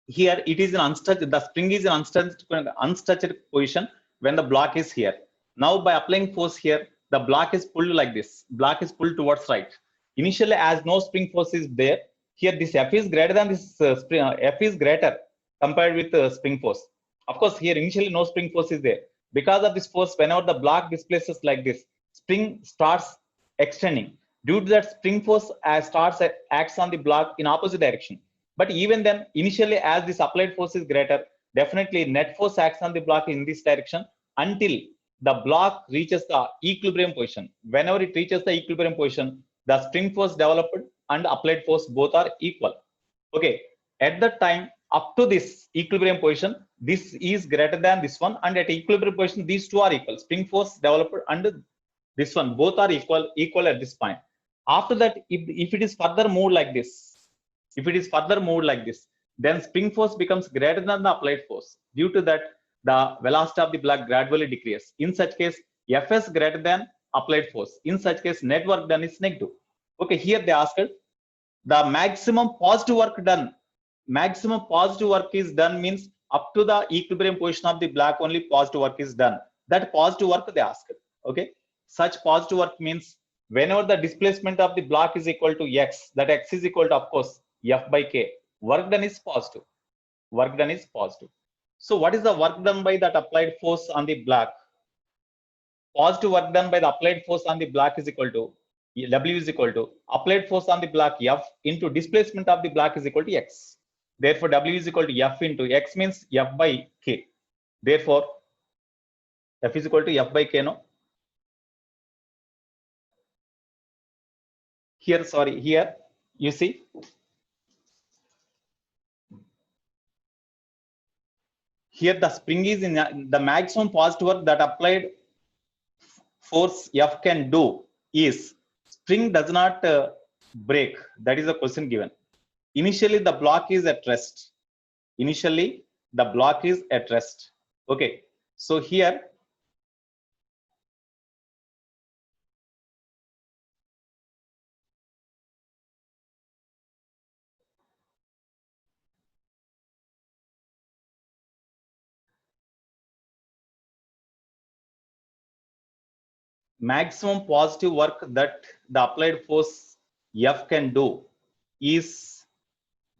here it is an unstretched, the spring is an unstretched position when the block is here. Now by applying force here, the block is pulled like this. Block is pulled towards right. Initially, as no spring force is there, here this F is greater than this spring. F is greater compared with spring force. Of course, here initially no spring force is there. Because of this force, whenever the block displaces like this, spring starts extending. Due to that spring force, acts on the block in opposite direction. But even then, initially, as this applied force is greater, definitely net force acts on the block in this direction until the block reaches the equilibrium position. Whenever it reaches the equilibrium position, the spring force developed and applied force both are equal. Okay, at that time, up to this equilibrium position, this is greater than this one, and at equilibrium position, these two are equal. Spring force developed and this one, both are equal at this point. After that, if it is further moved like this, then spring force becomes greater than the applied force. Due to that, the velocity of the block gradually decreases. In such case, Fs greater than applied force. In such case, net work done is negative. Okay, here they asked the maximum positive work done. Maximum positive work is done means up to the equilibrium position of the block only positive work is done. That positive work they asked. Okay, such positive work means whenever the displacement of the block is equal to x, that x is equal to, of course, F by K. Work done is positive. Work done is positive. So what is the work done by that applied force on the block? Positive work done by the applied force on the block is equal to W is equal to applied force on the block F into displacement of the block is equal to x. Therefore, W is equal to F into x means F by K. Therefore, F is equal to F by K. No. Here, sorry, here you see. Here the spring is in the maximum positive work that applied force F can do is spring does not break. That is the question given. Initially, the block is at rest. Initially, the block is at rest. Okay. So here, maximum positive work that the applied force F can do is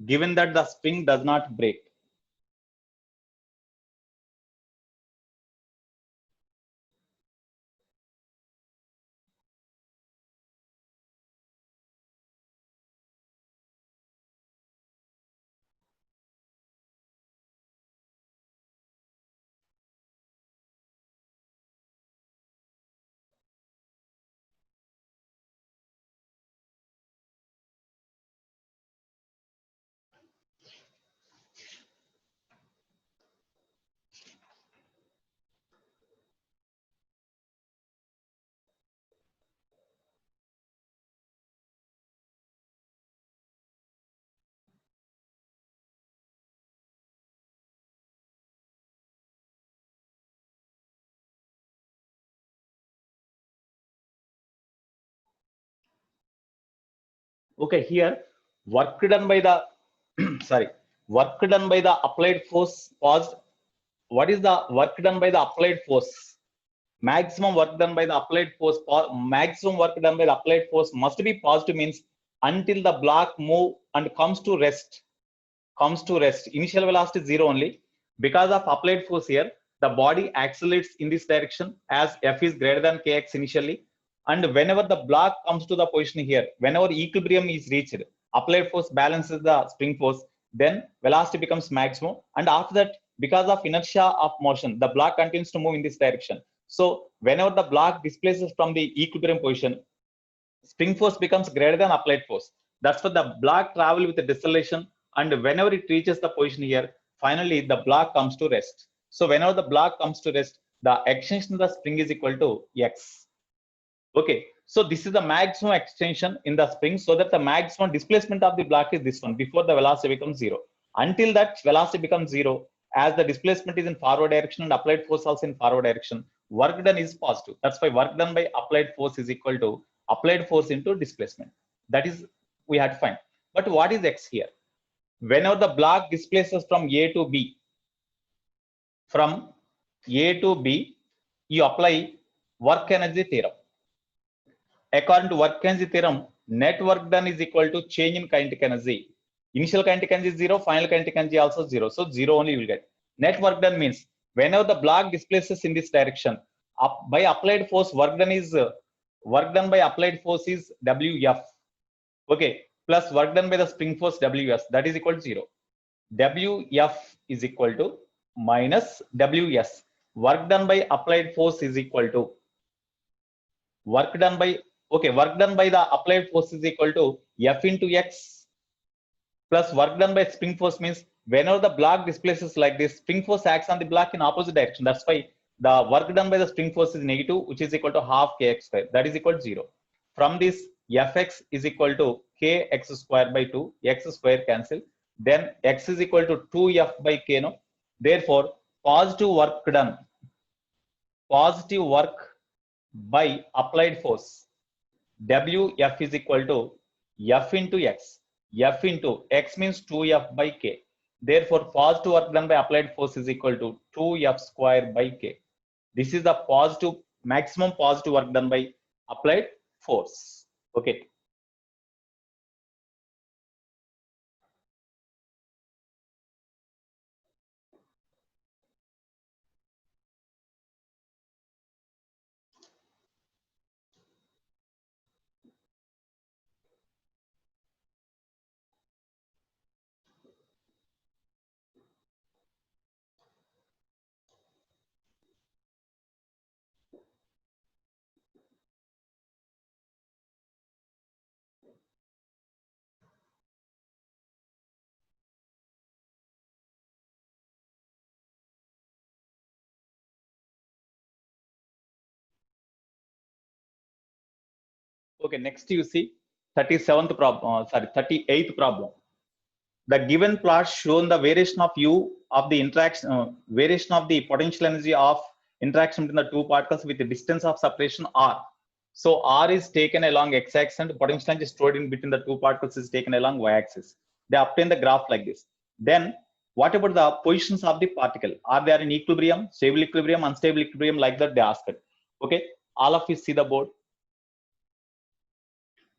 given that the spring does not break. Okay, here work done by the sorry, work done by the applied force paused. What is the work done by the applied force? Maximum work done by the applied force, maximum work done by the applied force must be positive, means until the block move and comes to rest. Initial velocity is 0 only. Because of applied force here, the body accelerates in this direction as f is greater than kx initially. And whenever the block comes to the position here, whenever equilibrium is reached, applied force balances the spring force, then velocity becomes maximum. And after that, because of inertia of motion, the block continues to move in this direction. So whenever the block displaces from the equilibrium position, spring force becomes greater than applied force. That's why the block travel with the deceleration, and whenever it reaches the position here, finally the block comes to rest. So whenever the block comes to rest, the extension of the spring is equal to x. Okay, so this is the maximum extension in the spring, so that the maximum displacement of the block is this one before the velocity becomes 0. Until that velocity becomes 0, as the displacement is in forward direction and applied force also in forward direction, work done is positive. That's why work done by applied force is equal to applied force into displacement. That is, we had to find. But what is x here? Whenever the block displaces from A to B, from A to B, you apply work energy theorem. According to work energy theorem, net work done is equal to change in kinetic energy. Initial kinetic energy is 0, final kinetic energy also 0. So 0 only you will get. Net work done means whenever the block displaces in this direction, by applied force, work done by applied force is Wf. Okay, plus work done by the spring force Ws, that is equal to 0. Wf is equal to minus Ws. Work done by applied force is equal to work done by the applied force is equal to F into x, plus work done by spring force means whenever the block displaces like this, spring force acts on the block in opposite direction. That's why the work done by the spring force is negative, which is equal to half kx square. That is equal to 0. From this, Fx is equal to kx square by 2, x square cancel. Then x is equal to 2f by k. No? Therefore, positive work by applied force, Wf is equal to F into x. F into x means 2f by k. Therefore, positive work done by applied force is equal to 2f square by k. This is the maximum positive work done by applied force. Okay. Okay, next you see 38th problem. The given plot shown the variation of U of the interaction, variation of the potential energy of interaction between the two particles with the distance of separation r. So r is taken along x-axis and potential energy stored in between the two particles is taken along y-axis. They obtain the graph like this. Then what about the positions of the particle? Are they in equilibrium, stable equilibrium, unstable equilibrium, like that they asked. Okay, all of you see the board.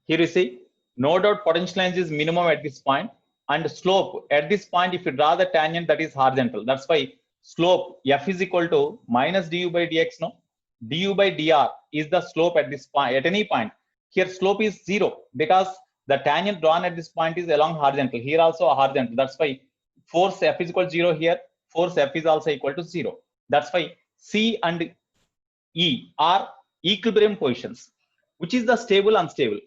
Here you see, no doubt potential energy is minimum at this point, and slope at this point, if you draw the tangent, that is horizontal. That's why slope f is equal to minus du by dx. No, du by dr is the slope at this point, at any point. Here slope is 0 because the tangent drawn at this point is along horizontal. Here also a horizontal. That's why force f is equal to 0 here. Force f is also equal to 0. That's why C and E are equilibrium positions. Which is the stable, unstable?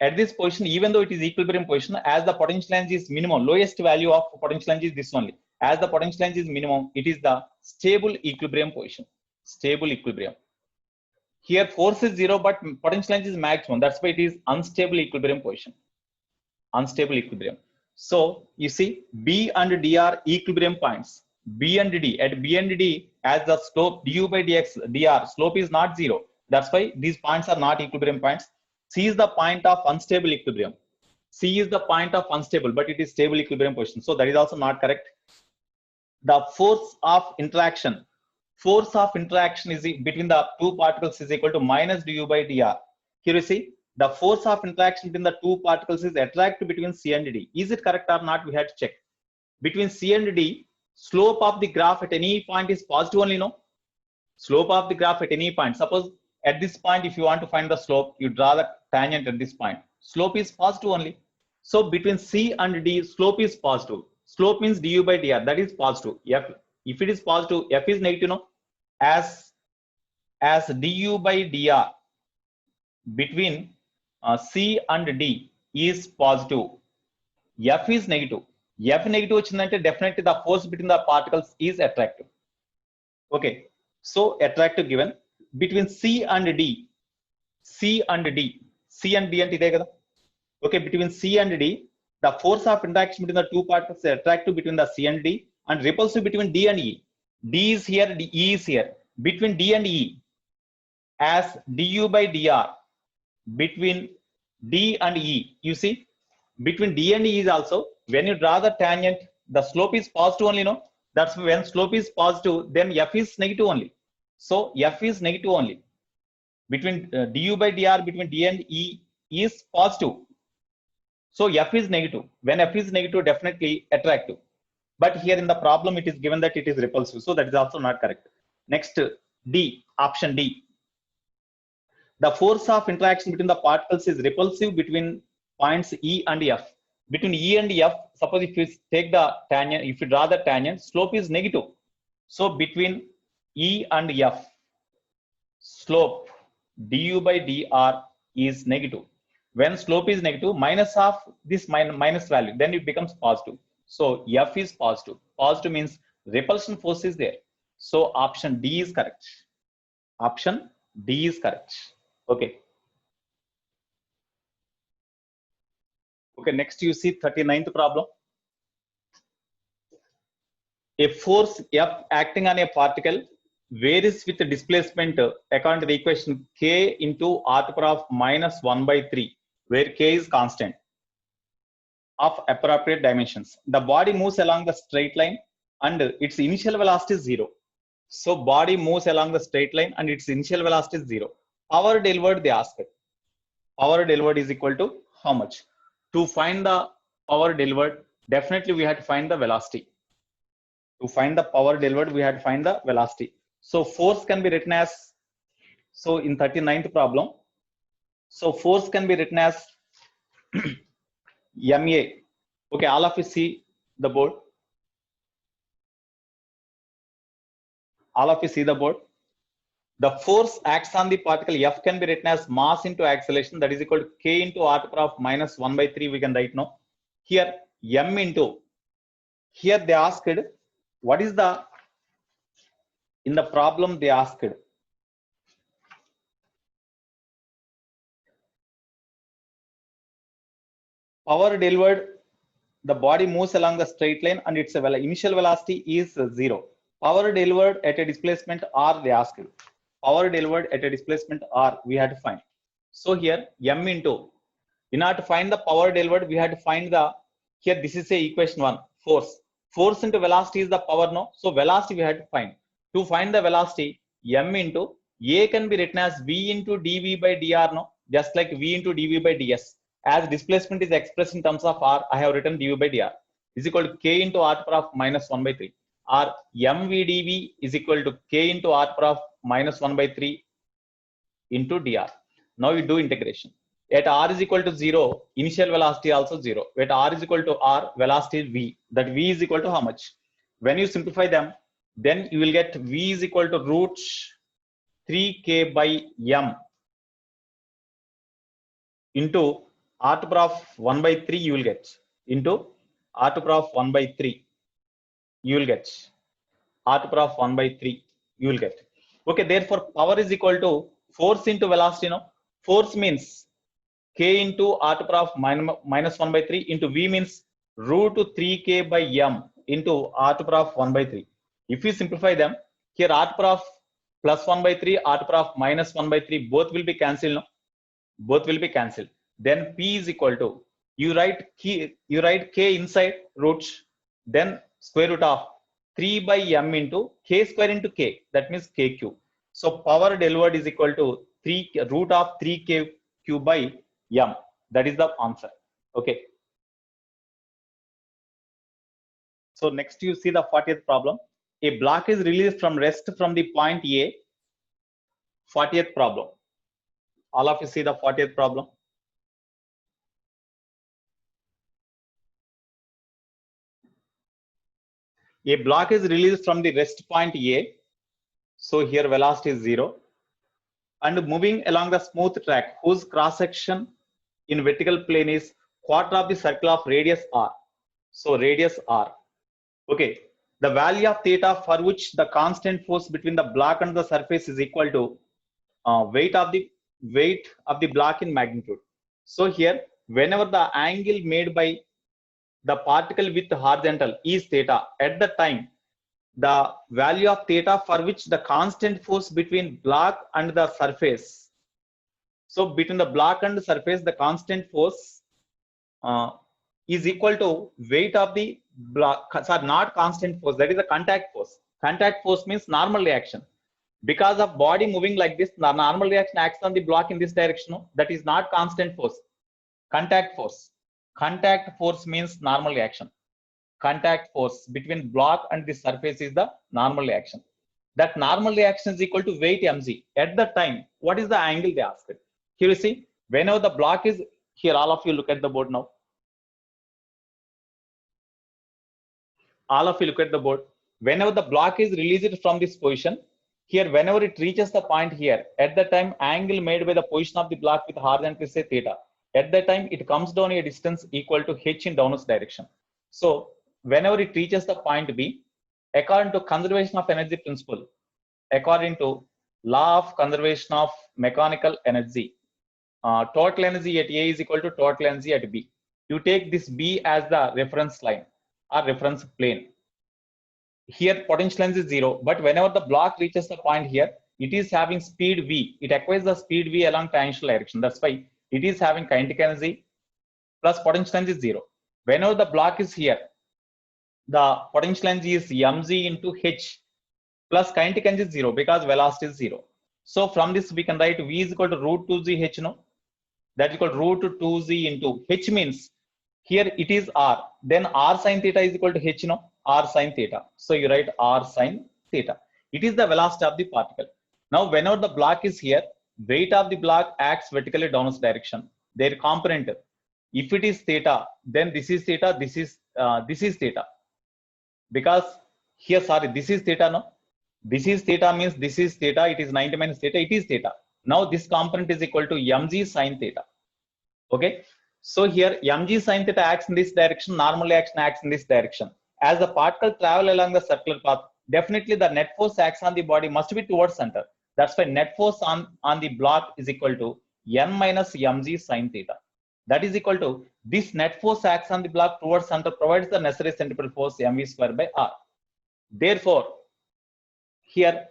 At this position, even though it is equilibrium position, as the potential energy is minimum, lowest value of potential energy is this only. As the potential energy is minimum, it is the stable equilibrium position. Stable equilibrium. Here force is 0, but potential energy is maximum. That's why it is unstable equilibrium position. Unstable equilibrium. So you see, B and D are equilibrium points. B and D. At B and D, as the slope du by dx dr, slope is not 0. That's why these points are not equilibrium points. C is the point of unstable equilibrium. C is the point of unstable, but it is stable equilibrium position. So that is also not correct. The force of interaction is between the two particles is equal to minus du by dr. Here you see the force of interaction between the two particles is attract between C and D. Is it correct or not? We have to check. Between C and D, slope of the graph at any point is positive only, no? Slope of the graph at any point. Suppose at this point, if you want to find the slope, you draw the tangent at this point. Slope is positive only. So between C and D, slope is positive. Slope means du by dr. That is positive. If it is positive, f is negative, no? As du by dr between C and D is positive, f is negative. F negative వచ్చిందంటే definitely the force between the particles is attractive. Okay, so attractive given between C and D అంటే ఇదే కదా. Okay, between C and D, the force of interaction between the two particles is attractive between the C and D and repulsive between D and E. D is here, E is here. Between D and E, as du by dr between D and E, you see, between D and E is also, when you draw the tangent, the slope is positive only, no? That's when slope is positive, then f is negative only. So f is negative only. Between du by dr between D and E is positive. So f is negative. When f is negative, definitely attractive. But here in the problem, it is given that it is repulsive. So that is also not correct. Next, D, option D. The force of interaction between the particles is repulsive between points E and F. Between E and F, suppose if you take the tangent, if you draw the tangent, slope is negative. So between E and F, slope du by dr is negative. When slope is negative, minus of this minus value, then it becomes positive. So F is positive. Positive means repulsion force is there. So option D is correct. Option D is correct. Okay. Okay, next you see 39th problem. A force F acting on a particle varies with the displacement according to the equation K into r to the power of minus 1 by 3, where K is constant of appropriate dimensions. The body moves along the straight line and its initial velocity is 0. So body moves along the straight line and its initial velocity is 0. Power delivered, they asked. Power delivered is equal to how much? To find the power delivered, definitely we have to find the velocity. To find the power delivered, we have to find the velocity. So force can be written as, so in 39th problem, so force can be written as MA. Okay, all of you see the board. All of you see the board. The force acts on the particle F can be written as mass into acceleration, that is equal to K into r to the power of minus 1 by 3, we can write now. Here M into, here they asked, what is the, in the problem they asked, power delivered, the body moves along the straight line and its initial velocity is 0. Power delivered at a displacement r, they asked. Power delivered at a displacement r, we had to find. So here M into, in order to find the power delivered, we had to find the, here this is a equation 1, force. Force into velocity is the power, no? So velocity we had to find. To find the velocity, M into, A can be written as V into dV by dr, no? Just like V into dV by ds. As displacement is expressed in terms of r, I have written dV by dr is equal to K into r to the power of minus 1 by 3. Or mv dv is equal to K into r to the power of minus 1 by 3 into dr. Now we do integration. At r is equal to 0, initial velocity also 0. At r is equal to r, velocity is v. That v is equal to how much? When you simplify them, then you will get v is equal to root 3k by m into r to the power of 1 by 3 you will get, into r to the power of 1 by 3 you will get, r to the power of 1 by 3 you will get. Okay, therefore power is equal to force into velocity, no? Force means K into r to the power of minus 1 by 3 into V means root 3k by m into r to the power of 1 by 3. If you simplify them, here r to the power of plus 1 by 3, r to the power of minus 1 by 3, both will be cancelled, no? Both will be cancelled. Then P is equal to, you write k inside root, then square root of 3 by m into k square into k, that means k cube. So power delivered is equal to 3 root of 3k cube by m. That is the answer. Okay. So next you see the 40th problem. A block is released from rest from the point A. 40th problem. All of you see the 40th problem. A block is released from the rest point A. So here velocity is 0. And moving along the smooth track whose cross section in vertical plane is quarter of the circle of radius r. So radius r. Okay. The value of theta for which the constant force between the block and the surface is equal to weight of the block in magnitude. So here, whenever the angle made by the particle with horizontal is theta, at the time the value of theta for which the constant force between block and the surface. So between the block and the surface, the constant force is equal to weight of the block. Sorry, not constant force. That is the contact force. Contact force means normal reaction. Because of body moving like this, the normal reaction acts on the block in this direction. That is not constant force. Contact force. Contact force means normal reaction. Contact force between block and the surface is the normal reaction. That normal reaction is equal to weight mg. At the time, what is the angle they asked? Here you see, whenever the block is here, all of you look at the board now. All of you look at the board. Whenever the block is released from this position, here whenever it reaches the point here, at the time angle made by the position of the block with horizontal is say theta. At that time it comes down a distance equal to h in downwards direction. So whenever it reaches the point B, according to conservation of energy principle, according to law of conservation of mechanical energy, total energy at A is equal to total energy at B. You take this B as the reference line or reference plane. Here potential energy is 0, but whenever the block reaches the point here, it is having speed v. It acquires the speed v along tangential direction. That's why it is having kinetic energy plus potential energy is 0. Whenever the block is here, the potential energy is mg into h plus kinetic energy is 0 because velocity is 0. So from this we can write v is equal to root 2z h, no? That is equal to root 2z into h means here it is r. Then r sin theta is equal to h, no? R sin theta. So you write r sin theta. It is the velocity of the particle. Now whenever the block is here, weight of the block acts vertically downwards direction. Their component, if it is theta, then this is theta, this is theta. Because here, sorry, this is theta, no? This is theta means this is theta, it is 90 minus theta, it is theta. Now this component is equal to mg sin theta. Okay. So here mg sin theta acts in this direction, normal reaction acts in this direction. As the particle travel along the circular path, definitely the net force acts on the body must be towards center. That's why net force on the block is equal to n minus mg sin theta. That is equal to this net force acts on the block towards center provides the necessary centripetal force mv square by r. Therefore, here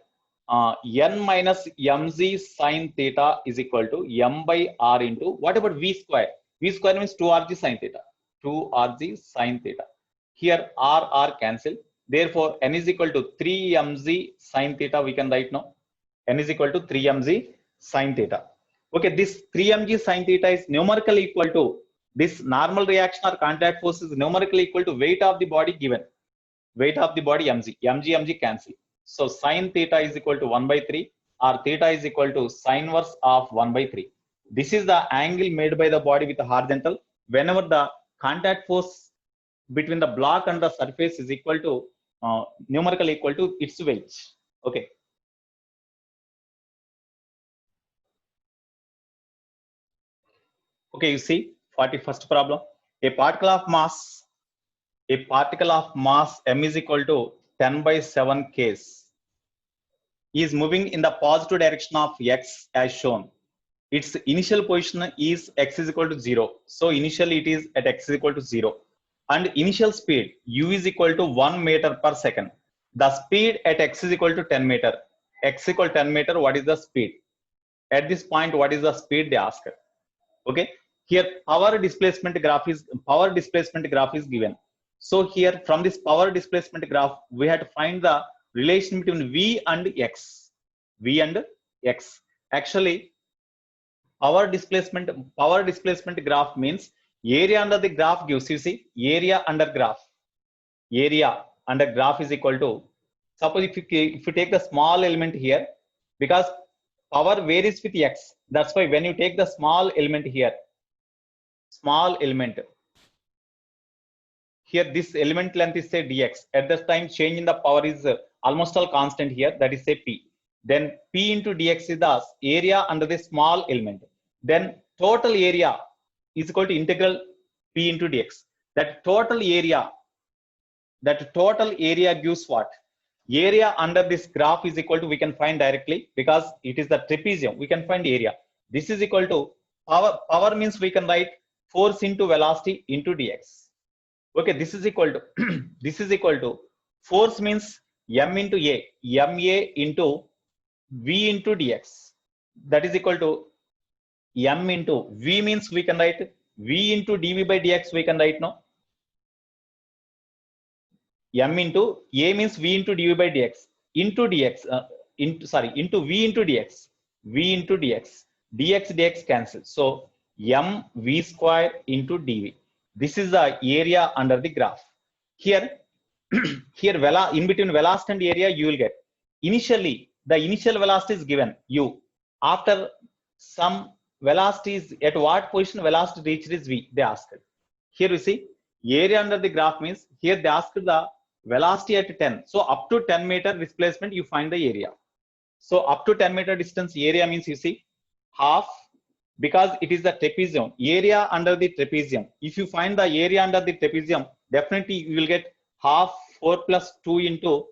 n minus mg sin theta is equal to m by r into what about v square? V square means 2rg sin theta. 2rg sin theta. Here r cancel. Therefore, n is equal to 3mg sin theta. We can write now. N is equal to 3mg sin theta. Okay, this 3mg sin theta is numerically equal to this normal reaction or contact force is numerically equal to weight of the body given. Weight of the body mg. mg cancel. So sin theta is equal to 1 by 3 or theta is equal to sin inverse of 1 by 3. This is the angle made by the body with the horizontal whenever the contact force between the block and the surface is equal to numerically equal to its weight. Okay. Okay, you see 41st problem. A particle of mass m is equal to 10 by 7 k's is moving in the positive direction of x as shown. Its initial position is x is equal to 0. So initially it is at x is equal to 0. And initial speed u is equal to 1 meter per second. The speed at x is equal to 10 meter. X equal to 10 meter, what is the speed? At this point, what is the speed they ask? Okay. Here power displacement graph is given. So here from this power displacement graph, we have to find the relation between V and X. V and X. Actually, power displacement graph means area under the graph gives, you see, area under graph is equal to, suppose if you take the small element here, because power varies with X, that's why when you take the small element here, here this element length is say dx, at this time change in the power is almost all constant here, that is say p, then p into dx is the area under the small element, then total area is equal to integral p into dx. That total area gives what? Area under this graph is equal to, we can find directly because it is the trapezium, we can find area. This is equal to power means we can write force into velocity into dx. Okay, this is equal to this is equal to force means m into a, ma into v into dx, that is equal to m into v means we can write v into dv by dx, we can write now m into a means v into dv by dx into dx into v into dx, dx cancel, so m v square into dv. This is the area under the graph. Here here in between velocity and area you will get, initially the initial velocity is given u, after some velocity is at what position velocity reached is v, they asked. Here we see area under the graph means here they asked the velocity at 10, so up to 10 meter displacement you find the area. So up to 10 meter distance area means, you see, half, because it is the trapezium, area under the trapezium. If you find the area under the trapezium, definitely you will get half 4 plus 2 into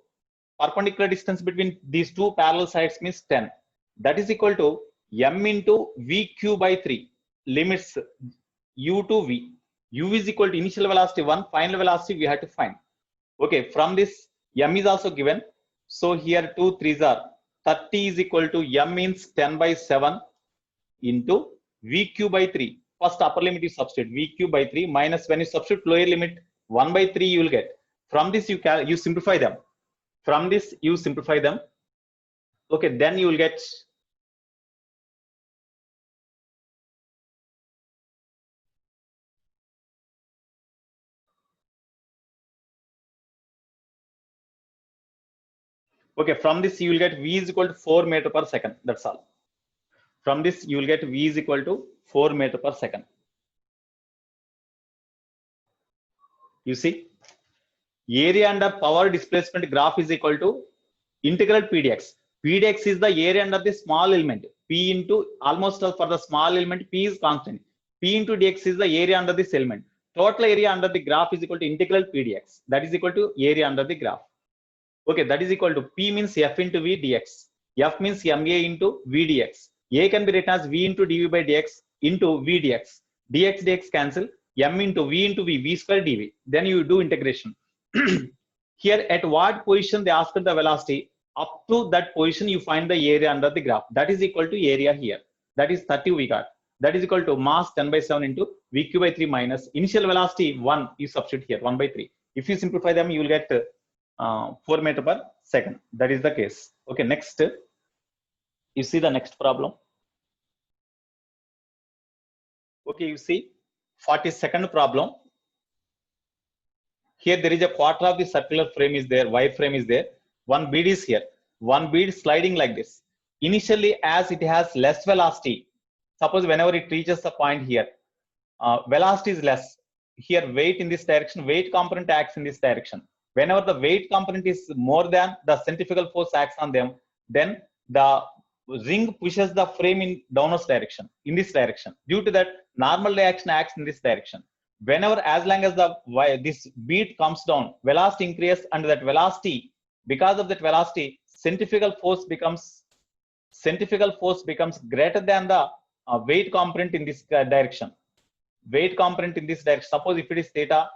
perpendicular distance between these two parallel sides means 10. That is equal to m into vq by 3, limits u to v. U is equal to initial velocity 1, final velocity we have to find. Okay, from this m is also given, so here 2 3s are 30 is equal to m means 10 by 7 into vq by 3. First upper limit you substitute vq by 3 minus, when you substitute lower limit 1 by 3 you will get. From this you simplify them. Okay, then you will get okay, from this you will get v is equal to 4 meter per second. That's all. From this you will get v is equal to 4 meter per second. You see, area under power displacement graph is equal to integral pdx. Pdx is the area under the small element, p into, almost all for the small element p is constant, p into dx is the area under this element. Total area under the graph is equal to integral pdx, that is equal to area under the graph. Okay, that is equal to p means f into v dx, f means ma into v dx, a can be written as v into dv by dx into v dx, dx cancel, m into v square dv, then you do integration. Here at what position they asked the velocity, up to that position you find the area under the graph, that is equal to area here, that is 30 we got, that is equal to mass 10 by 7 into vq by 3 minus initial velocity 1, you substitute here 1 by 3. If you simplify them you will get 4 meter per second. That is the case. Okay, next you see the next problem. Okay, you see 42nd problem. Here there is a quarter of the circular frame is there, wire frame is there, one bead is here, one bead sliding like this. Initially as it has less velocity, suppose whenever it reaches the point here, velocity is less, here weight in this direction, weight component acts in this direction. Whenever the weight component is more than the centrifugal force acts on them, then the ring pushes the frame in downwards direction, in this direction. Due to that, normal reaction acts in this direction. Whenever, as long as this bead comes down, velocity increases, and that velocity, because of that velocity, centrifugal force becomes greater than the weight component in this direction. Weight component in this direction. Suppose if it is theta,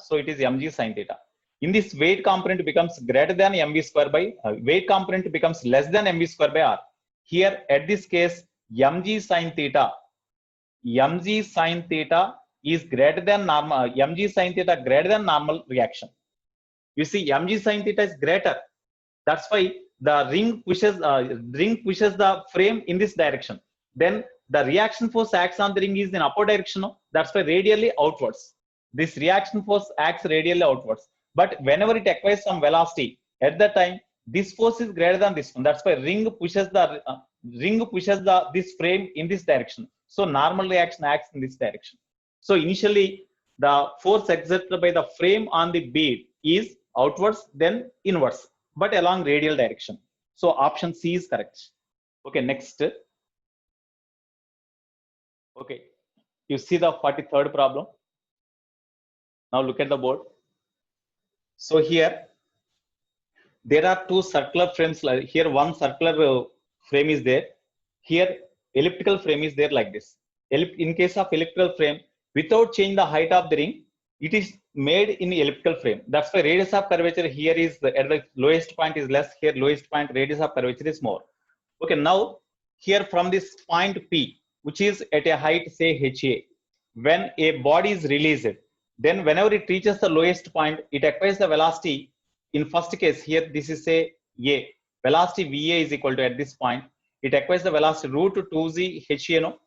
so it is mg sin theta. In this, weight component becomes greater than mv square by weight component becomes less than mv square by r. Here at this case, mg sin theta mg sin theta is greater than normal, mg sin theta greater than normal reaction. You see, mg sin theta is greater. That's why the ring pushes the frame in this direction. Then the reaction force acts on the ring is in upward direction. No? That's why radially outwards. This reaction force acts radially outwards. But whenever it acquires some velocity, at that time this force is greater than this one. That's why ring pushes this frame in this direction. So normal reaction acts in this direction. So initially the force exerted by the frame on the bead is outwards, then inwards, but along radial direction. So option C is correct. Okay, next. Okay, you see the 43rd problem. Now look at the board. So here there are two circular frames. Here one circular frame is there. Here elliptical frame is there like this. In case of elliptical frame, without changing the height of the ring, it is made in elliptical frame. That's why radius of curvature here is at the lowest point is less. Here lowest point radius of curvature is more. Okay, now here from this point P, which is at a height say HA, when a body is released, then whenever it reaches the lowest point, it acquires the velocity. In first case here, this is say A. Velocity VA is equal to, at this point, it acquires the velocity root 2z HA. No?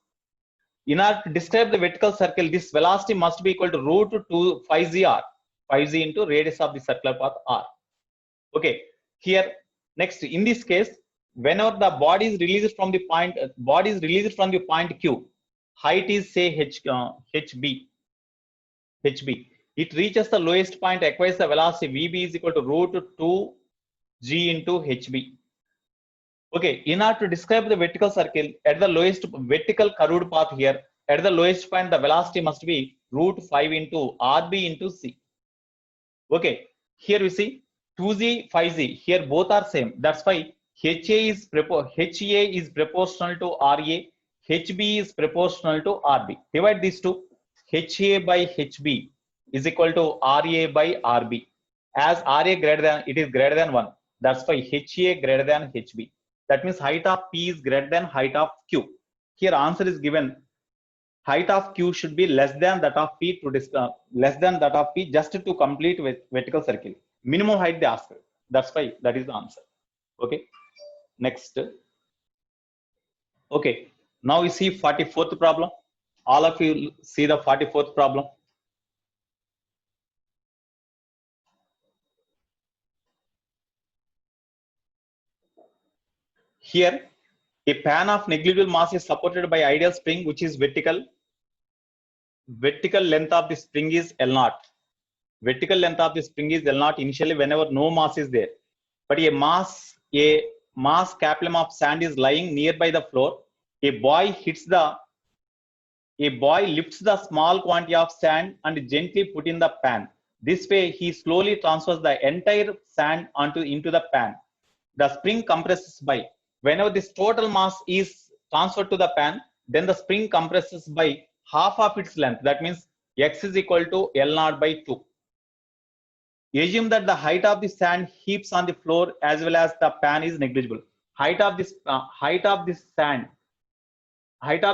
In order to describe the vertical circle, this velocity must be equal to root 2 5z r, 5z into radius of the circular path r. Okay, here next in this case, whenever the body is released from the point Q, height is say HB. It reaches the lowest point, acquires the velocity VB is equal to root 2g into HB. Okay, in order to describe the vertical circle at the lowest vertical curved path here, at the lowest point, the velocity must be root 5 into RB into C. Okay, here we see 2z, 5z, here both are same. That's why HA is proportional to RA, HB is proportional to RB. Divide these two. HA by HB is equal to RA by RB. As RA greater than, it is greater than 1. That's why HA greater than HB. That means height of P is greater than height of Q. Here answer is given. Height of Q should be less than that of P just to complete with vertical circle. Minimum height they ask. That's why that is the answer. Okay. Next. Okay. Now we see 44th problem. All of you see the 44th problem. Here, a pan of negligible mass is supported by ideal spring, which is vertical. Vertical length of the spring is L0. Vertical length of the spring is L0 initially whenever no mass is there. But a mass capillum of sand is lying nearby the floor. A boy lifts the small quantity of sand and gently put in the pan. This way, he slowly transfers the entire sand into the pan. The spring compresses by. Whenever this total mass is transferred to the pan, then the spring compresses by half of its length. That means x is equal to L0 by 2. Assume that the height of the sand heaps on the floor as well as the pan is negligible. Height of the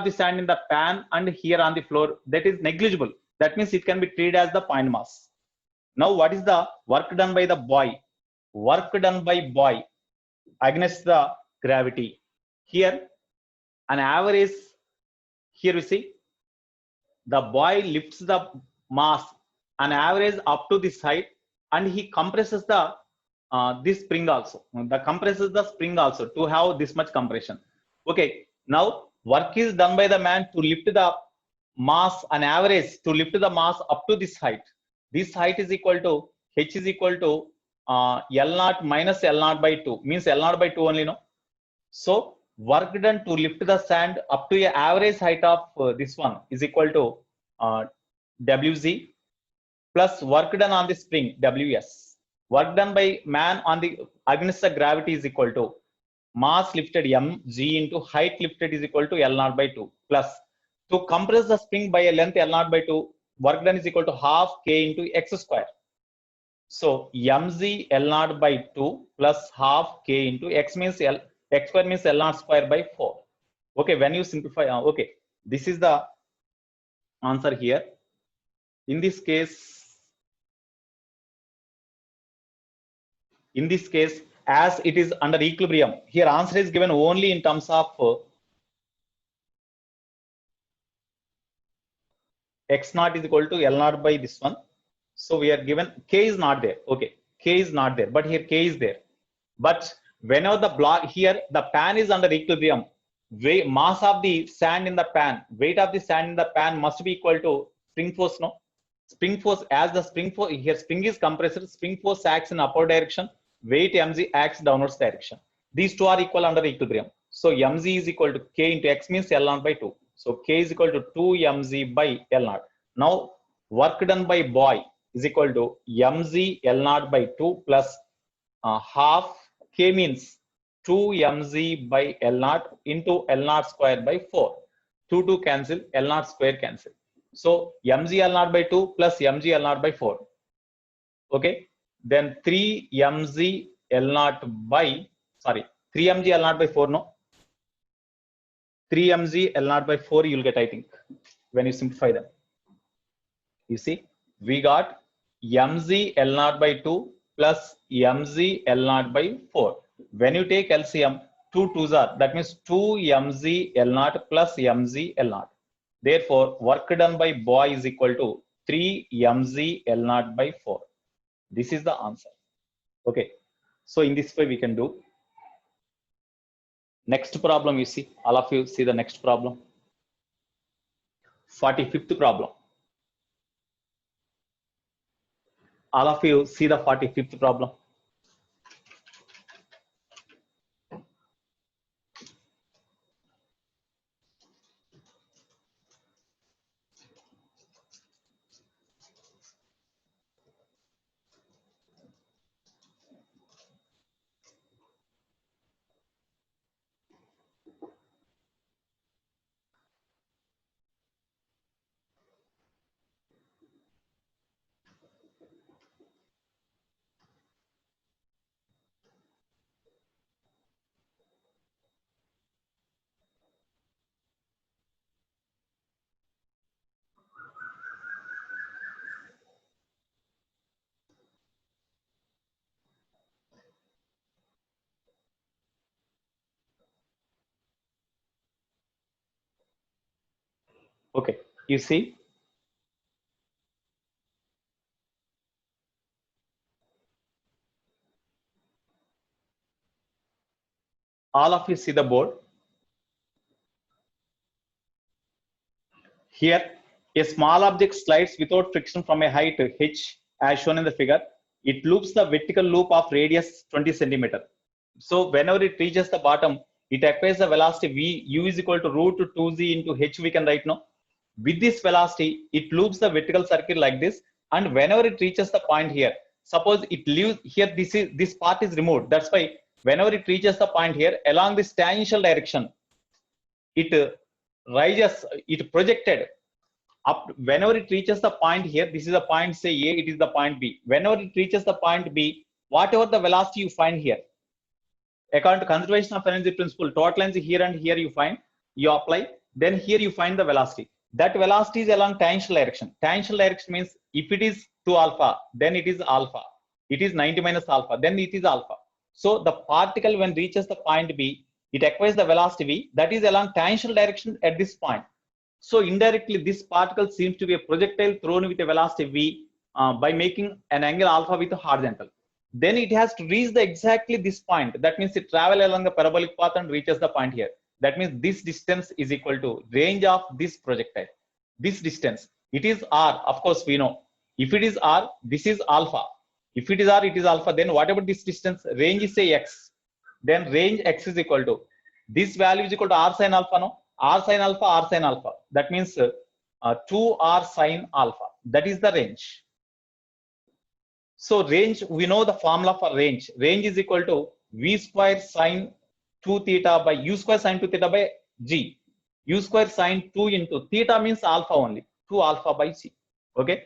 sand in the pan and here on the floor, that is negligible. That means it can be treated as the point mass. Now what is the work done by the boy? Work done by boy against the gravity. Here an average, here we see the boy lifts the mass an average up to this height and he compresses the this spring also. Compresses the spring also to have this much compression. Okay, now work is done by the man to lift the mass, an average to lift the mass up to this height. This height is equal to H is equal to L0 minus L0 by 2, means L0 by 2 only, no? So work done to lift the sand up to a average height of this one is equal to Wz plus work done on the spring Ws. Work done by man on the against the gravity is equal to mass lifted mg into height lifted is equal to L0 by 2 plus to compress the spring by a length L0 by 2, work done is equal to half k into x square. So mg L0 by 2 plus half k into x means x square means L0 square by 4. Okay, when you simplify, okay, this is the answer here. In this case, as it is under equilibrium, here answer is given only in terms of x naught is equal to L naught by this one. So we are given K is not there. Okay, K is not there, but here K is there. But whenever the block here, the pan is under equilibrium, mass of the sand in the pan, weight of the sand in the pan must be equal to spring force, no? Spring force, as the spring force, here spring is compressor, spring force acts in upward direction, weight mg acts downwards direction. These two are equal under equilibrium. So mg is equal to K into x means L naught by 2. So K is equal to 2 mg by L naught. Now work done by boy is equal to mg L naught by 2 plus half K means 2 mg by L naught into L naught square by 4. 2 cancel, L naught square cancel. So mg L naught by 2 plus mg L naught by 4. Okay. Then 3 mg L naught by, 3 mg L naught by 4, no? 3 mg L naught by 4 you'll get, I think, when you simplify them. You see, we got mg L naught by 2 plus mg L naught by 4. When you take LCM, 2 2s are, that means 2 mg L naught plus mg L naught. Therefore, work done by boy is equal to 3 mg L naught by 4. This is the answer. Okay. So in this way we can do. Next problem, you see, all of you see the next problem. 45th problem. All of you see the 45th problem. Okay, you see, all of you see the board. Here, a small object slides without friction from a height h as shown in the figure. It loops the vertical loop of radius 20 centimeter. So whenever it reaches the bottom, it acquires the velocity v, u is equal to root 2z into h, we can write now. With this velocity, it loops the vertical circle like this, and whenever it reaches the point here, suppose it leaves here, this part is removed. That's why whenever it reaches the point here, along this tangential direction, it rises, it projected up. Whenever it reaches the point here, this is a point, say A, it is the point B. Whenever it reaches the point B, whatever the velocity you find here, according to conservation of energy principle, total energy here and here you find, you apply, then here you find the velocity. That velocity is along tangential direction. Tangential direction means if it is 2 alpha, then it is alpha. It is 90 minus alpha, then it is alpha. So the particle when reaches the point B, it acquires the velocity v, that is along tangential direction at this point. So indirectly, this particle seems to be a projectile thrown with a velocity v by making an angle alpha with a horizontal. Then it has to reach the exactly this point. That means it travels along the parabolic path and reaches the point here. That means this distance is equal to range of this projectile. This distance, it is r. Of course, we know if it is r, this is alpha. If it is r, it is alpha. Then whatever this distance, range is say x. Then range x is equal to this value is equal to r sin alpha. No, r sin alpha, r sin alpha. That means 2r sin alpha. That is the range. So range, we know the formula for range. Range is equal to v square sine 2 theta by u square sine 2 theta by g. U square sine 2 into theta means alpha only. 2 alpha by c. Okay.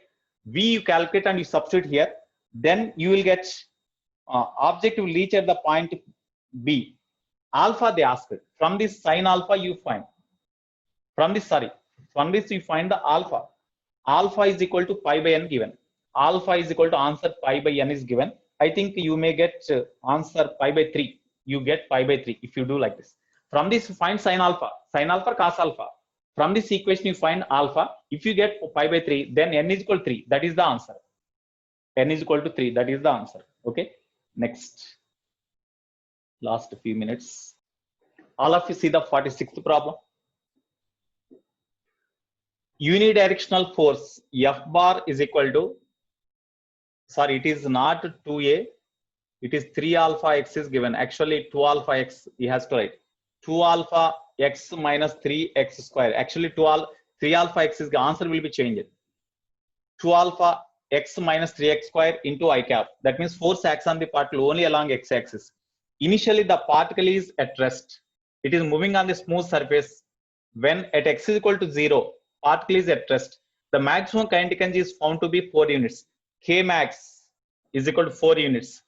V you calculate and you substitute here. Then you will get object will reach at the point B. Alpha they asked. From this sine alpha you find. From this From this you find the alpha. Alpha is equal to pi by n given. Alpha is equal to answer pi by n is given. I think you may get answer pi by 3. You get pi by 3 if you do like this. From this you find sin alpha cos alpha. From this equation you find alpha. If you get pi by 3, then n is equal to 3. That is the answer. N is equal to 3. That is the answer. Okay. Next. Last few minutes. All of you see the 46th problem. Unidirectional force F bar is equal to, sorry, it is not 2a, it is 3 alpha x is given. Actually 2 alpha x he has to write. 2 alpha x minus 3 x square. Actually 3 alpha x is the answer will be changed. 2 alpha x minus 3x square into I cap. That means force acts on the particle only along x axis. Initially the particle is at rest. It is moving on the smooth surface. When at x is equal to 0, particle is at rest. The maximum kinetic energy is found to be 4 units. K max is equal to 4 units.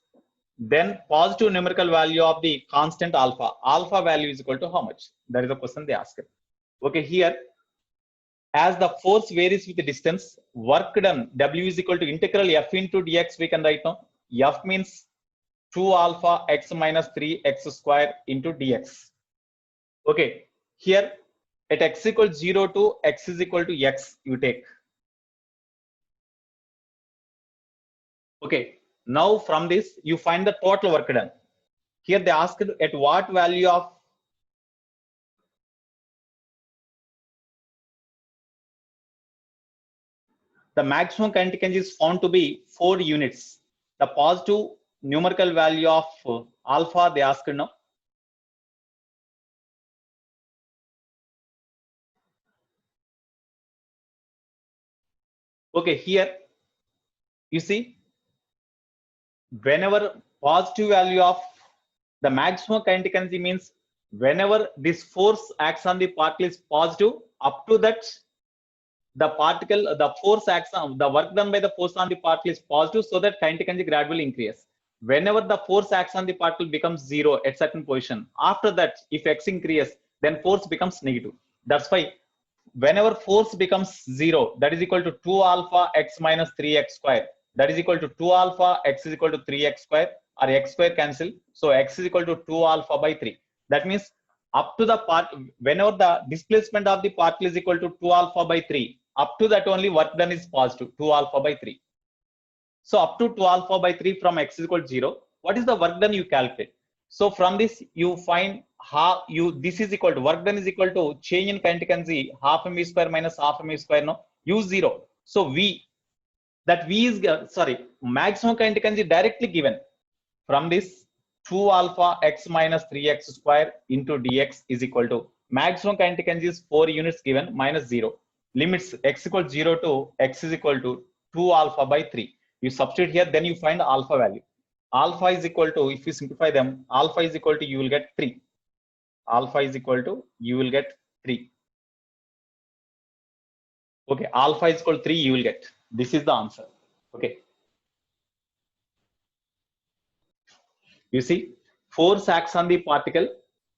Then positive numerical value of the constant alpha. Alpha value is equal to how much? That is the question they asked. Okay, here as the force varies with the distance, work done W is equal to integral F into dx. We can write now. F means 2 alpha x minus 3 x square into dx. Okay, here at x equals 0 to x is equal to x, you take. Okay, now from this you find the total work done. Here they asked at what value of the maximum kinetic energy is found to be 4 units. The positive numerical value of alpha they asked now. Okay, here you see whenever positive value of the maximum kinetic energy means whenever this force acts on the particle is positive, up to that the particle, the force acts on the work done by the force on the particle is positive, so that kinetic energy gradually increases. Whenever the force acts on the particle becomes 0 at certain position, after that if x increases, then force becomes negative. That's why whenever force becomes 0, that is equal to 2 alpha x minus 3x square. That is equal to 2 alpha x is equal to 3x square, or x square cancel. So x is equal to 2 alpha by 3. That means up to the part, whenever the displacement of the particle is equal to 2 alpha by 3, up to that only work done is positive, 2 alpha by 3. So up to 2 alpha by 3 from x is equal to 0, what is the work done you calculate? So from this you find how this is equal to work done is equal to change in kinetic energy half mv square minus half mv square, no, use 0. So v, that v is maximum kinetic energy directly given. From this 2 alpha x minus 3x square into dx is equal to maximum kinetic energy is 4 units given minus 0. Limits x equal to 0 to x is equal to 2 alpha by 3. You substitute here, then you find alpha value. Alpha is equal to, if you simplify them, alpha is equal to, you will get 3. Alpha is equal to, you will get 3. Okay, alpha is equal to 3, you will get. This is the answer. Okay. You see, force acts on the particle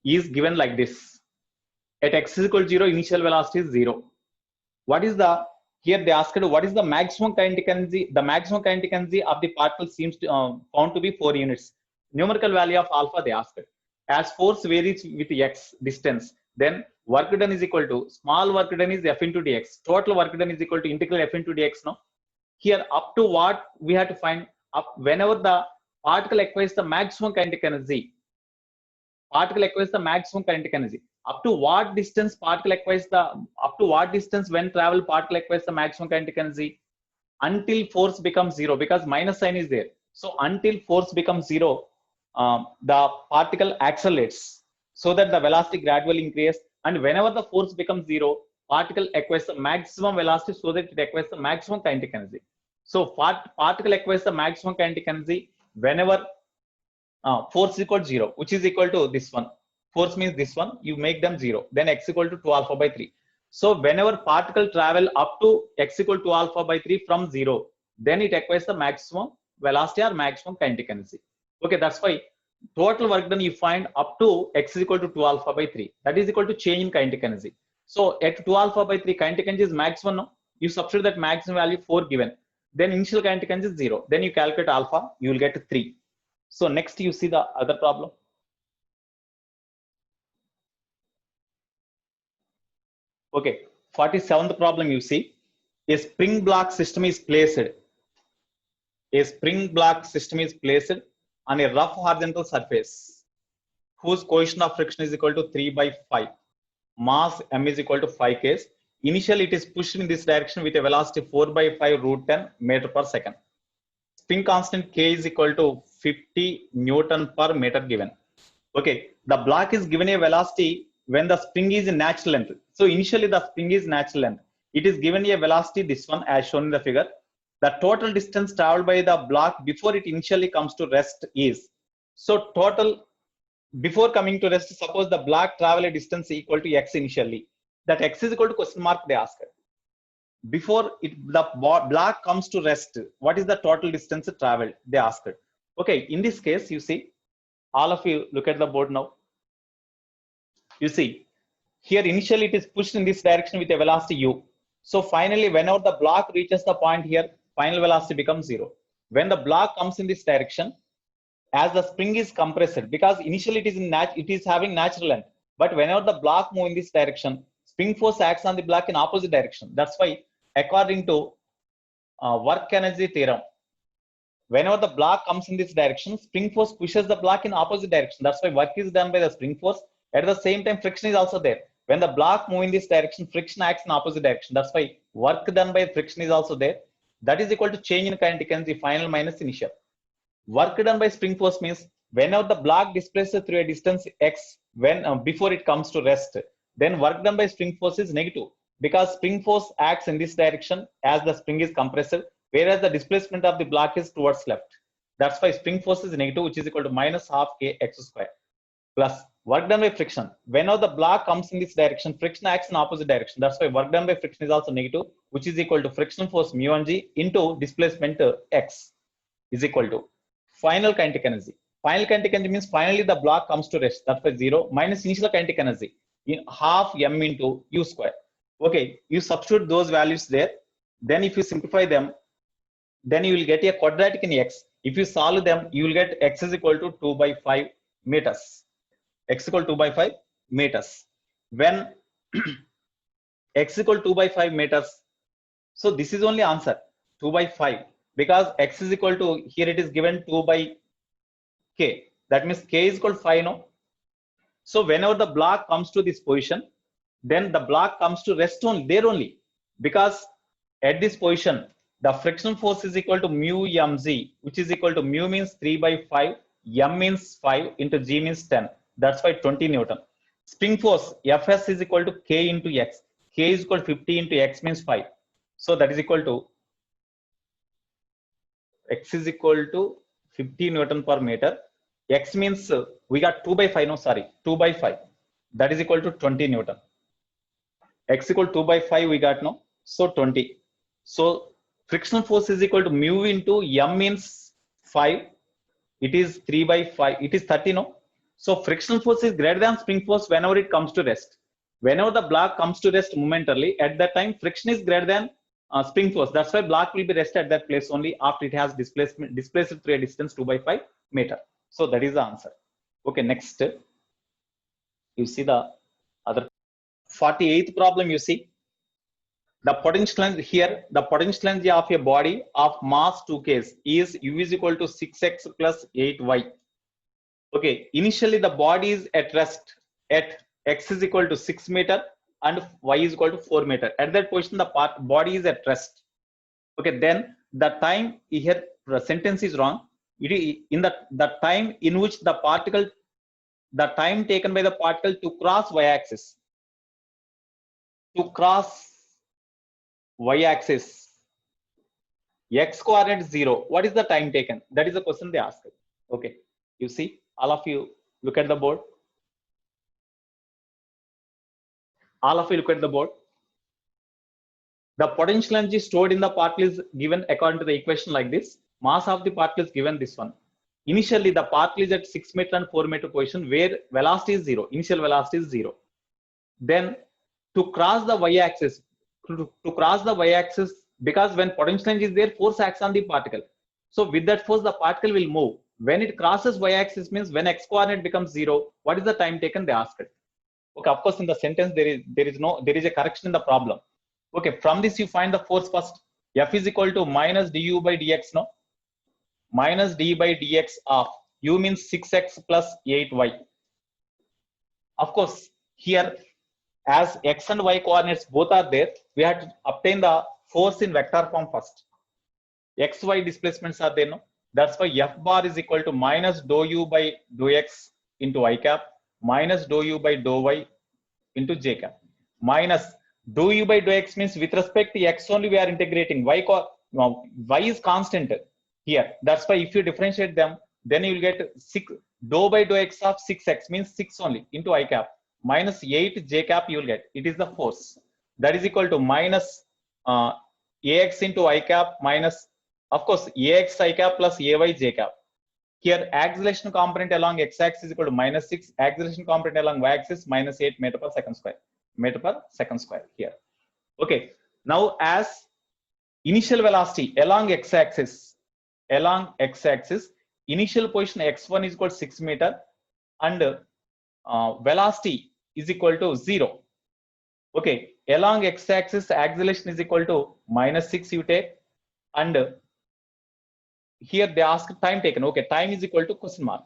is given like this. At x is equal to 0, initial velocity is 0. What is the, here they asked what is the maximum kinetic energy? The maximum kinetic energy of the particle seems to found to be 4 units. Numerical value of alpha they asked. As force varies with x distance, then work done is equal to small work done is f into dx. Total work done is equal to integral f into dx. No, here up to what we have to find up whenever the particle acquires the maximum kinetic energy. Particle acquires the maximum kinetic energy. Up to what distance particle acquires the, up to what distance when travel particle acquires the maximum kinetic energy? Until force becomes 0, because minus sign is there. So until force becomes 0, the particle accelerates so that the velocity gradually increases. And whenever the force becomes 0, particle acquires the maximum velocity so that it acquires the maximum kinetic energy. So particle acquires the maximum kinetic energy whenever force is equal to 0, which is equal to this one. Force means this one, you make them 0, then x equal to 2 alpha by 3. So whenever particle travel up to x equal to 2 alpha by 3 from 0, then it acquires the maximum velocity or maximum kinetic energy. Okay, that's why total work done you find up to x is equal to 2 alpha by 3. That is equal to change in kinetic energy. So at 2 alpha by 3 kinetic energy is max 1. No? You substitute that maximum value 4 given. Then initial kinetic energy is 0. Then you calculate alpha, you will get 3. So next you see the other problem. Okay, 47th problem you see. A spring block system is placed. A spring block system is placed on a rough horizontal surface whose coefficient of friction is equal to 3 by 5. Mass m is equal to 5 kg. Initially, it is pushed in this direction with a velocity 4 by 5 root 10 meter per second. Spin constant k is equal to 50 Newton per meter given. Okay, the block is given a velocity when the spring is in natural length. So initially the spring is natural length. It is given a velocity, this one as shown in the figure. The total distance traveled by the block before it initially comes to rest is. So total before coming to rest, suppose the block travel a distance equal to x initially. That x is equal to question mark they ask. Before the block comes to rest, what is the total distance traveled? They asked. Okay, in this case, you see, all of you look at the board now. You see, here initially it is pushed in this direction with a velocity u. So finally, whenever the block reaches the point here, final velocity becomes 0. When the block comes in this direction, as the spring is compressed, because initially it is having natural length, but whenever the block move in this direction, spring force acts on the block in opposite direction. That's why, according to work energy theorem, whenever the block comes in this direction, spring force pushes the block in opposite direction. That's why work is done by the spring force. At the same time, friction is also there. When the block move in this direction, friction acts in opposite direction. That's why work done by friction is also there. That is equal to change in kinetic energy final minus initial. Work done by spring force means whenever the block displaces through a distance x when before it comes to rest, then work done by spring force is negative, because spring force acts in this direction as the spring is compressed, whereas the displacement of the block is towards left. That's why spring force is negative, which is equal to minus half k x square, plus work done by friction. Whenever the block comes in this direction, friction acts in opposite direction. That's why work done by friction is also negative, which is equal to friction force mu1g into displacement x is equal to final kinetic energy. Final kinetic energy means finally the block comes to rest. That's why 0 minus initial kinetic energy in half m into u square. Okay, you substitute those values there. Then if you simplify them, then you will get a quadratic in x. If you solve them, you will get x is equal to 2 by 5 meters. X equal to 2 by 5 meters. When x equal to 2 by 5 meters, so this is only answer 2 by 5, because x is equal to, here it is given 2 by k. That means k is equal to 5 no. So whenever the block comes to this position, then the block comes to rest only there only, because at this position the friction force is equal to mu mg, which is equal to mu means 3 by 5, m means 5 into g means 10. That's why 20 Newton. Spring force Fs is equal to k into x. K is equal to 50 into x means 5. So that is equal to x is equal to 50 Newton per meter. X means we got 2 by 5 no, sorry, 2 by 5. That is equal to 20 Newton. X equal to 2 by 5 we got no, so 20. So frictional force is equal to mu into m means 5. It is 3 by 5. It is 30 no. So frictional force is greater than spring force whenever it comes to rest. Whenever the block comes to rest momentarily, at that time friction is greater than spring force. That's why block will be rest at that place only after it has displaced through a distance 2 by 5 meter. So that is the answer. Okay, next you see the other 48th problem. You see the potential energy here. The potential energy of a body of mass 2 kg is u is equal to 6x plus 8y. Okay, initially the body is at rest at x is equal to 6 meter and y is equal to 4 meter. At that position, the body is at rest. Okay, then the time here, the sentence is wrong. It is in the time in which the particle, the time taken by the particle to cross y-axis, x coordinate 0. What is the time taken? That is the question they ask. Okay, you see, all of you look at the board. All of you look at the board. The potential energy stored in the particle is given according to the equation like this. Mass of the particle is given this one. Initially, the particle is at 6 meter and 4 meter position where velocity is 0. Initial velocity is 0. Then to cross the y-axis, to cross the y-axis, because when potential energy is there, force acts on the particle. So with that force, the particle will move. When it crosses y-axis means when x coordinate becomes 0, what is the time taken? They asked it. Okay, of course, in the sentence there is a correction in the problem. Okay, from this you find the force first. F is equal to minus du by dx, no? Minus d by dx of u means 6x plus 8y. Of course, here as x and y coordinates both are there, we have to obtain the force in vector form first. X, y displacements are there, no? That's why F bar is equal to minus dou u by dou x into I cap minus dou u by dou y into j cap minus dou u by dou x means with respect to x only we are integrating. Y is constant here. That's why if you differentiate them, then you will get 6 dou by dou x of 6x means 6 only into I cap minus 8 j cap you will get. It is the force. That is equal to minus ax into I cap minus, of course, ax I cap plus ay j cap. Here acceleration component along x-axis is equal to minus 6, acceleration component along y-axis minus 8 meter per second square. Meter per second square here. Okay. Now as initial velocity along x-axis, initial position x1 is equal to 6 meter and velocity is equal to 0. Okay. Along x-axis acceleration is equal to minus 6 you take, and here they ask time taken. Okay, time is equal to question mark.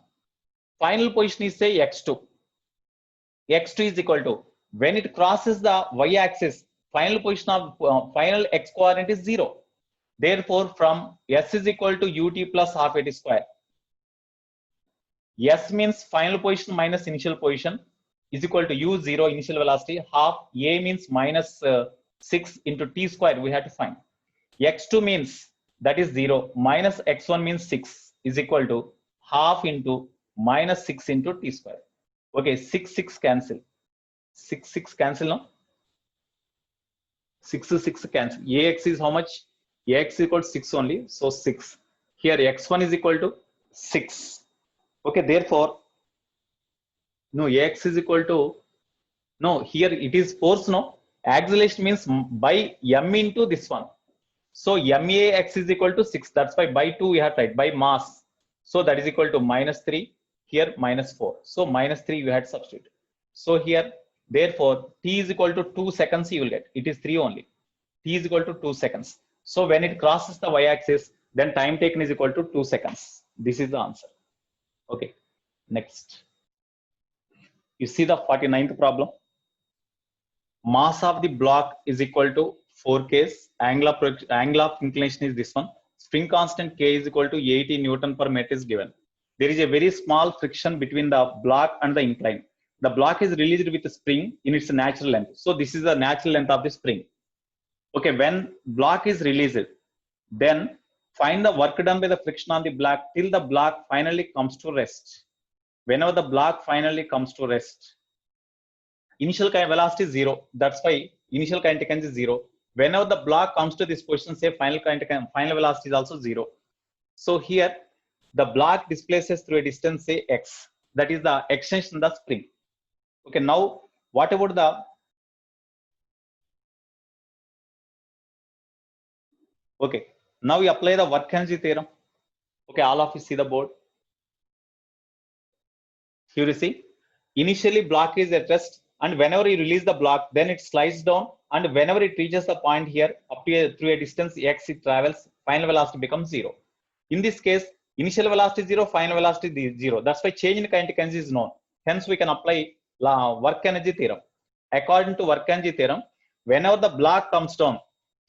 Final position is say x2. X2 is equal to when it crosses the y-axis, final position of final x coordinate is 0. Therefore, from s is equal to ut plus half at square. S means final position minus initial position is equal to u0 initial velocity, half a means minus 6 into t square we have to find. X2 means that is 0 minus x1 means 6 is equal to half into minus 6 into t square. Okay, 6 cancel. 6 cancel now. 6 cancel. Ax is how much? Ax is equal to 6 only. So 6. Here x1 is equal to 6. Okay, therefore, no, Ax is equal to, no, here it is force, no? Acceleration means by m into this one. So max is equal to 6. That's why by 2 we have to write by mass. So that is equal to minus 3. Here minus 4. So minus 3 we had substitute. So here, therefore, t is equal to 2 seconds you will get. It is 3 only. T is equal to 2 seconds. So when it crosses the y-axis, then time taken is equal to 2 seconds. This is the answer. Okay. Next. You see the 49th problem. Mass of the block is equal to 4 Ks. Angle of inclination is this one. Spring constant K is equal to 80 Newton per meter is given. There is a very small friction between the block and the incline. The block is released with a spring in its natural length. So this is the natural length of the spring. Okay, when block is released, then find the work done by the friction on the block till the block finally comes to rest. Whenever the block finally comes to rest, initial velocity is 0. That's why initial kinetic energy is 0. Whenever the block comes to this position, say final velocity is also 0. So here the block displaces through a distance, say x. That is the extension of the spring. Okay, now what about the okay? Now we apply the work energy theorem. Okay, all of you see the board. Here you see, initially block is at rest, and whenever you release the block, then it slides down, and whenever it reaches the point here, up to through a distance x it travels, final velocity becomes 0. In this case, initial velocity is 0, final velocity is 0. That's why change in kinetic energy is known. Hence, we can apply work energy theorem. According to work energy theorem, whenever the block comes down,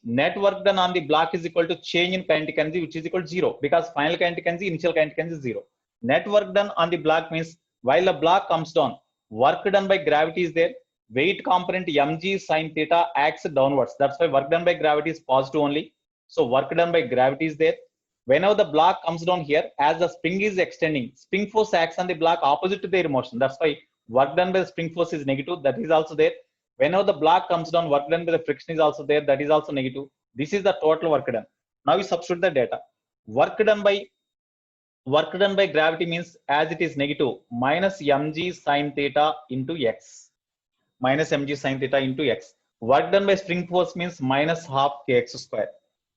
net work done on the block is equal to change in kinetic energy, which is equal to 0, because final kinetic energy, initial kinetic energy is 0. Net work done on the block means while the block comes down, work done by gravity is there. Weight component mg sine theta acts downwards. That's why work done by gravity is positive only. So work done by gravity is there. Whenever the block comes down here, as the spring is extending, spring force acts on the block opposite to their motion. That's why work done by the spring force is negative. That is also there. Whenever the block comes down, work done by the friction is also there. That is also negative. This is the total work done. Now we substitute the data. Work done by gravity means as it is negative minus mg sine theta into x. minus mg sin theta into x. Work done by spring force means minus half kx square.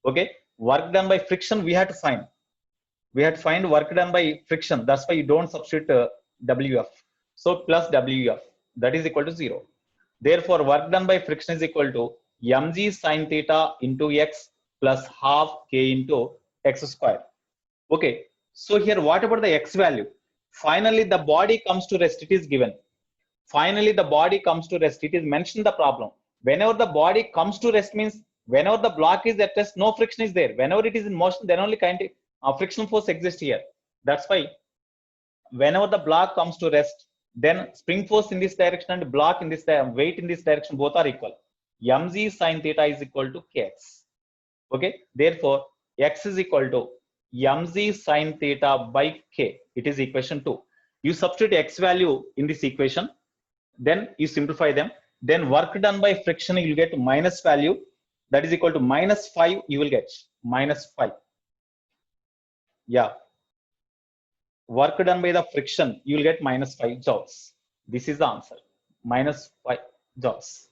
Okay. Work done by friction we have to find. We had to find work done by friction. That's why you don't substitute WF. So plus WF, that is equal to 0. Therefore, work done by friction is equal to mg sin theta into x plus half k into x square. Okay. So here, what about the x value? Finally, the body comes to rest. It is given. Finally, the body comes to rest. It is mentioned the problem. Whenever the body comes to rest means whenever the block is at rest, no friction is there. Whenever it is in motion, then only kind of frictional force exists here. That's why whenever the block comes to rest, then spring force in this direction and block in this weight in this direction both are equal. Mg sin theta is equal to kx. Okay. Therefore, x is equal to mg sin theta by k. It is equation 2. You substitute x value in this equation. Then you simplify them. Then work done by friction, you will get minus value. That is equal to minus 5. You will get minus 5. Yeah. Work done by the friction, you will get minus 5 joules. This is the answer. Minus 5 joules.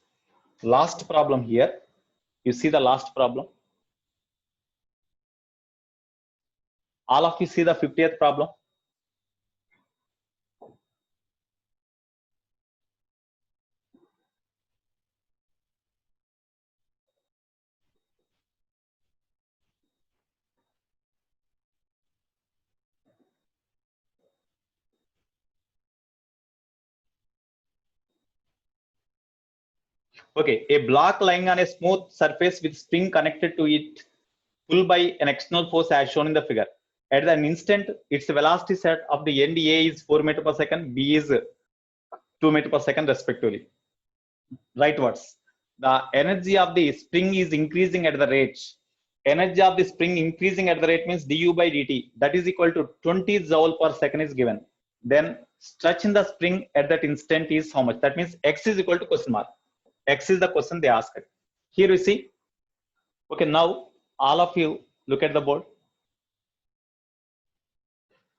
Last problem here. You see the last problem. All of you see the 50th problem. Okay, a block lying on a smooth surface with spring connected to it, pulled by an external force as shown in the figure. At an instant, its velocity set of the end A is 4 meter per second, B is 2 meter per second respectively. Rightwards. The energy of the spring is increasing at the rate. Energy of the spring increasing at the rate means du by dt. That is equal to 20 joule per second is given. Then stretch in the spring at that instant is how much? That means x is equal to question mark. X is the question they asked. Here we see. Okay, now all of you look at the board.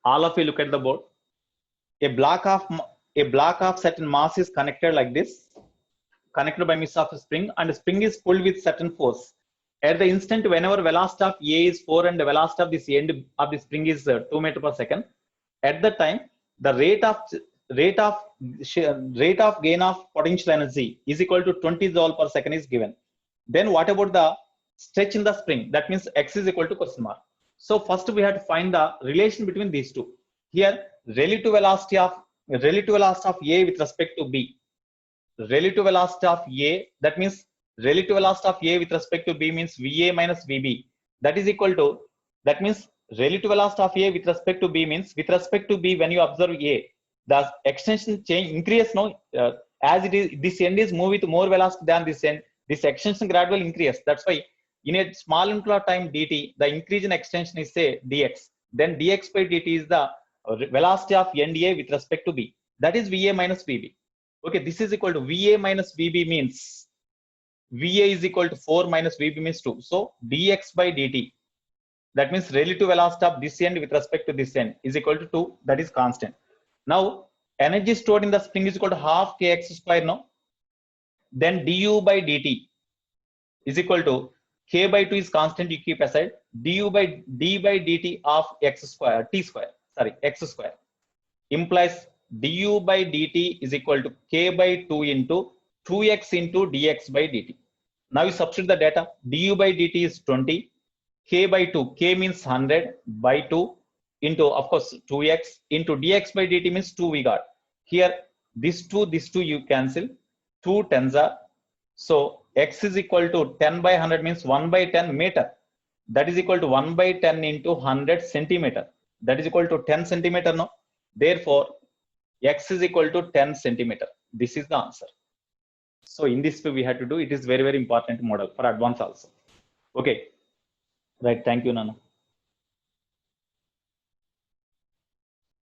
All of you look at the board. A block of certain mass is connected like this, connected by means of a spring, and the spring is pulled with certain force. At the instant, whenever velocity of A is 4 and the velocity of this end of the spring is 2 meter per second, at that time, the rate of gain of potential energy is equal to 20 joule per second is given. Then what about the stretch in the spring? That means x is equal to question mark. So first we have to find the relation between these two. Here, relative velocity of A with respect to B. Relative velocity of A, that means relative velocity of A with respect to B means VA minus VB. That is equal to, that means relative velocity of A with respect to B means with respect to B, when you observe A, the extension change increase as it is, this end is move with more velocity than this end, this extension gradually increase. That's why in a small interval of time dt, the increase in extension is say dx. Then dx by dt is the velocity of end A with respect to B. That is VA minus VB. Okay, this is equal to VA minus VB means VA is equal to 4 minus VB means 2. So dx by dt, that means relative velocity of this end with respect to this end is equal to 2. That is constant. Now energy stored in the spring is equal to half kx square. No, then du by dt is equal to k by 2 is constant, you keep aside, du by d by dt of x square, x square implies du by dt is equal to k by 2 into 2x into dx by dt. Now you substitute the data. Du by dt is 20, k by 2, k means 100 by 2 into, of course, 2x into dx by dt means 2 we got. Here, this 2 you cancel, 2 tens are. So x is equal to 10 by 100 means 1 by 10 meter. That is equal to 1 by 10 into 100 centimeter. That is equal to 10 centimeter. No, therefore x is equal to 10 centimeter. This is the answer. So in this way we had to do. It is very, very important model for advance also. Okay, right. Thank you, Nana.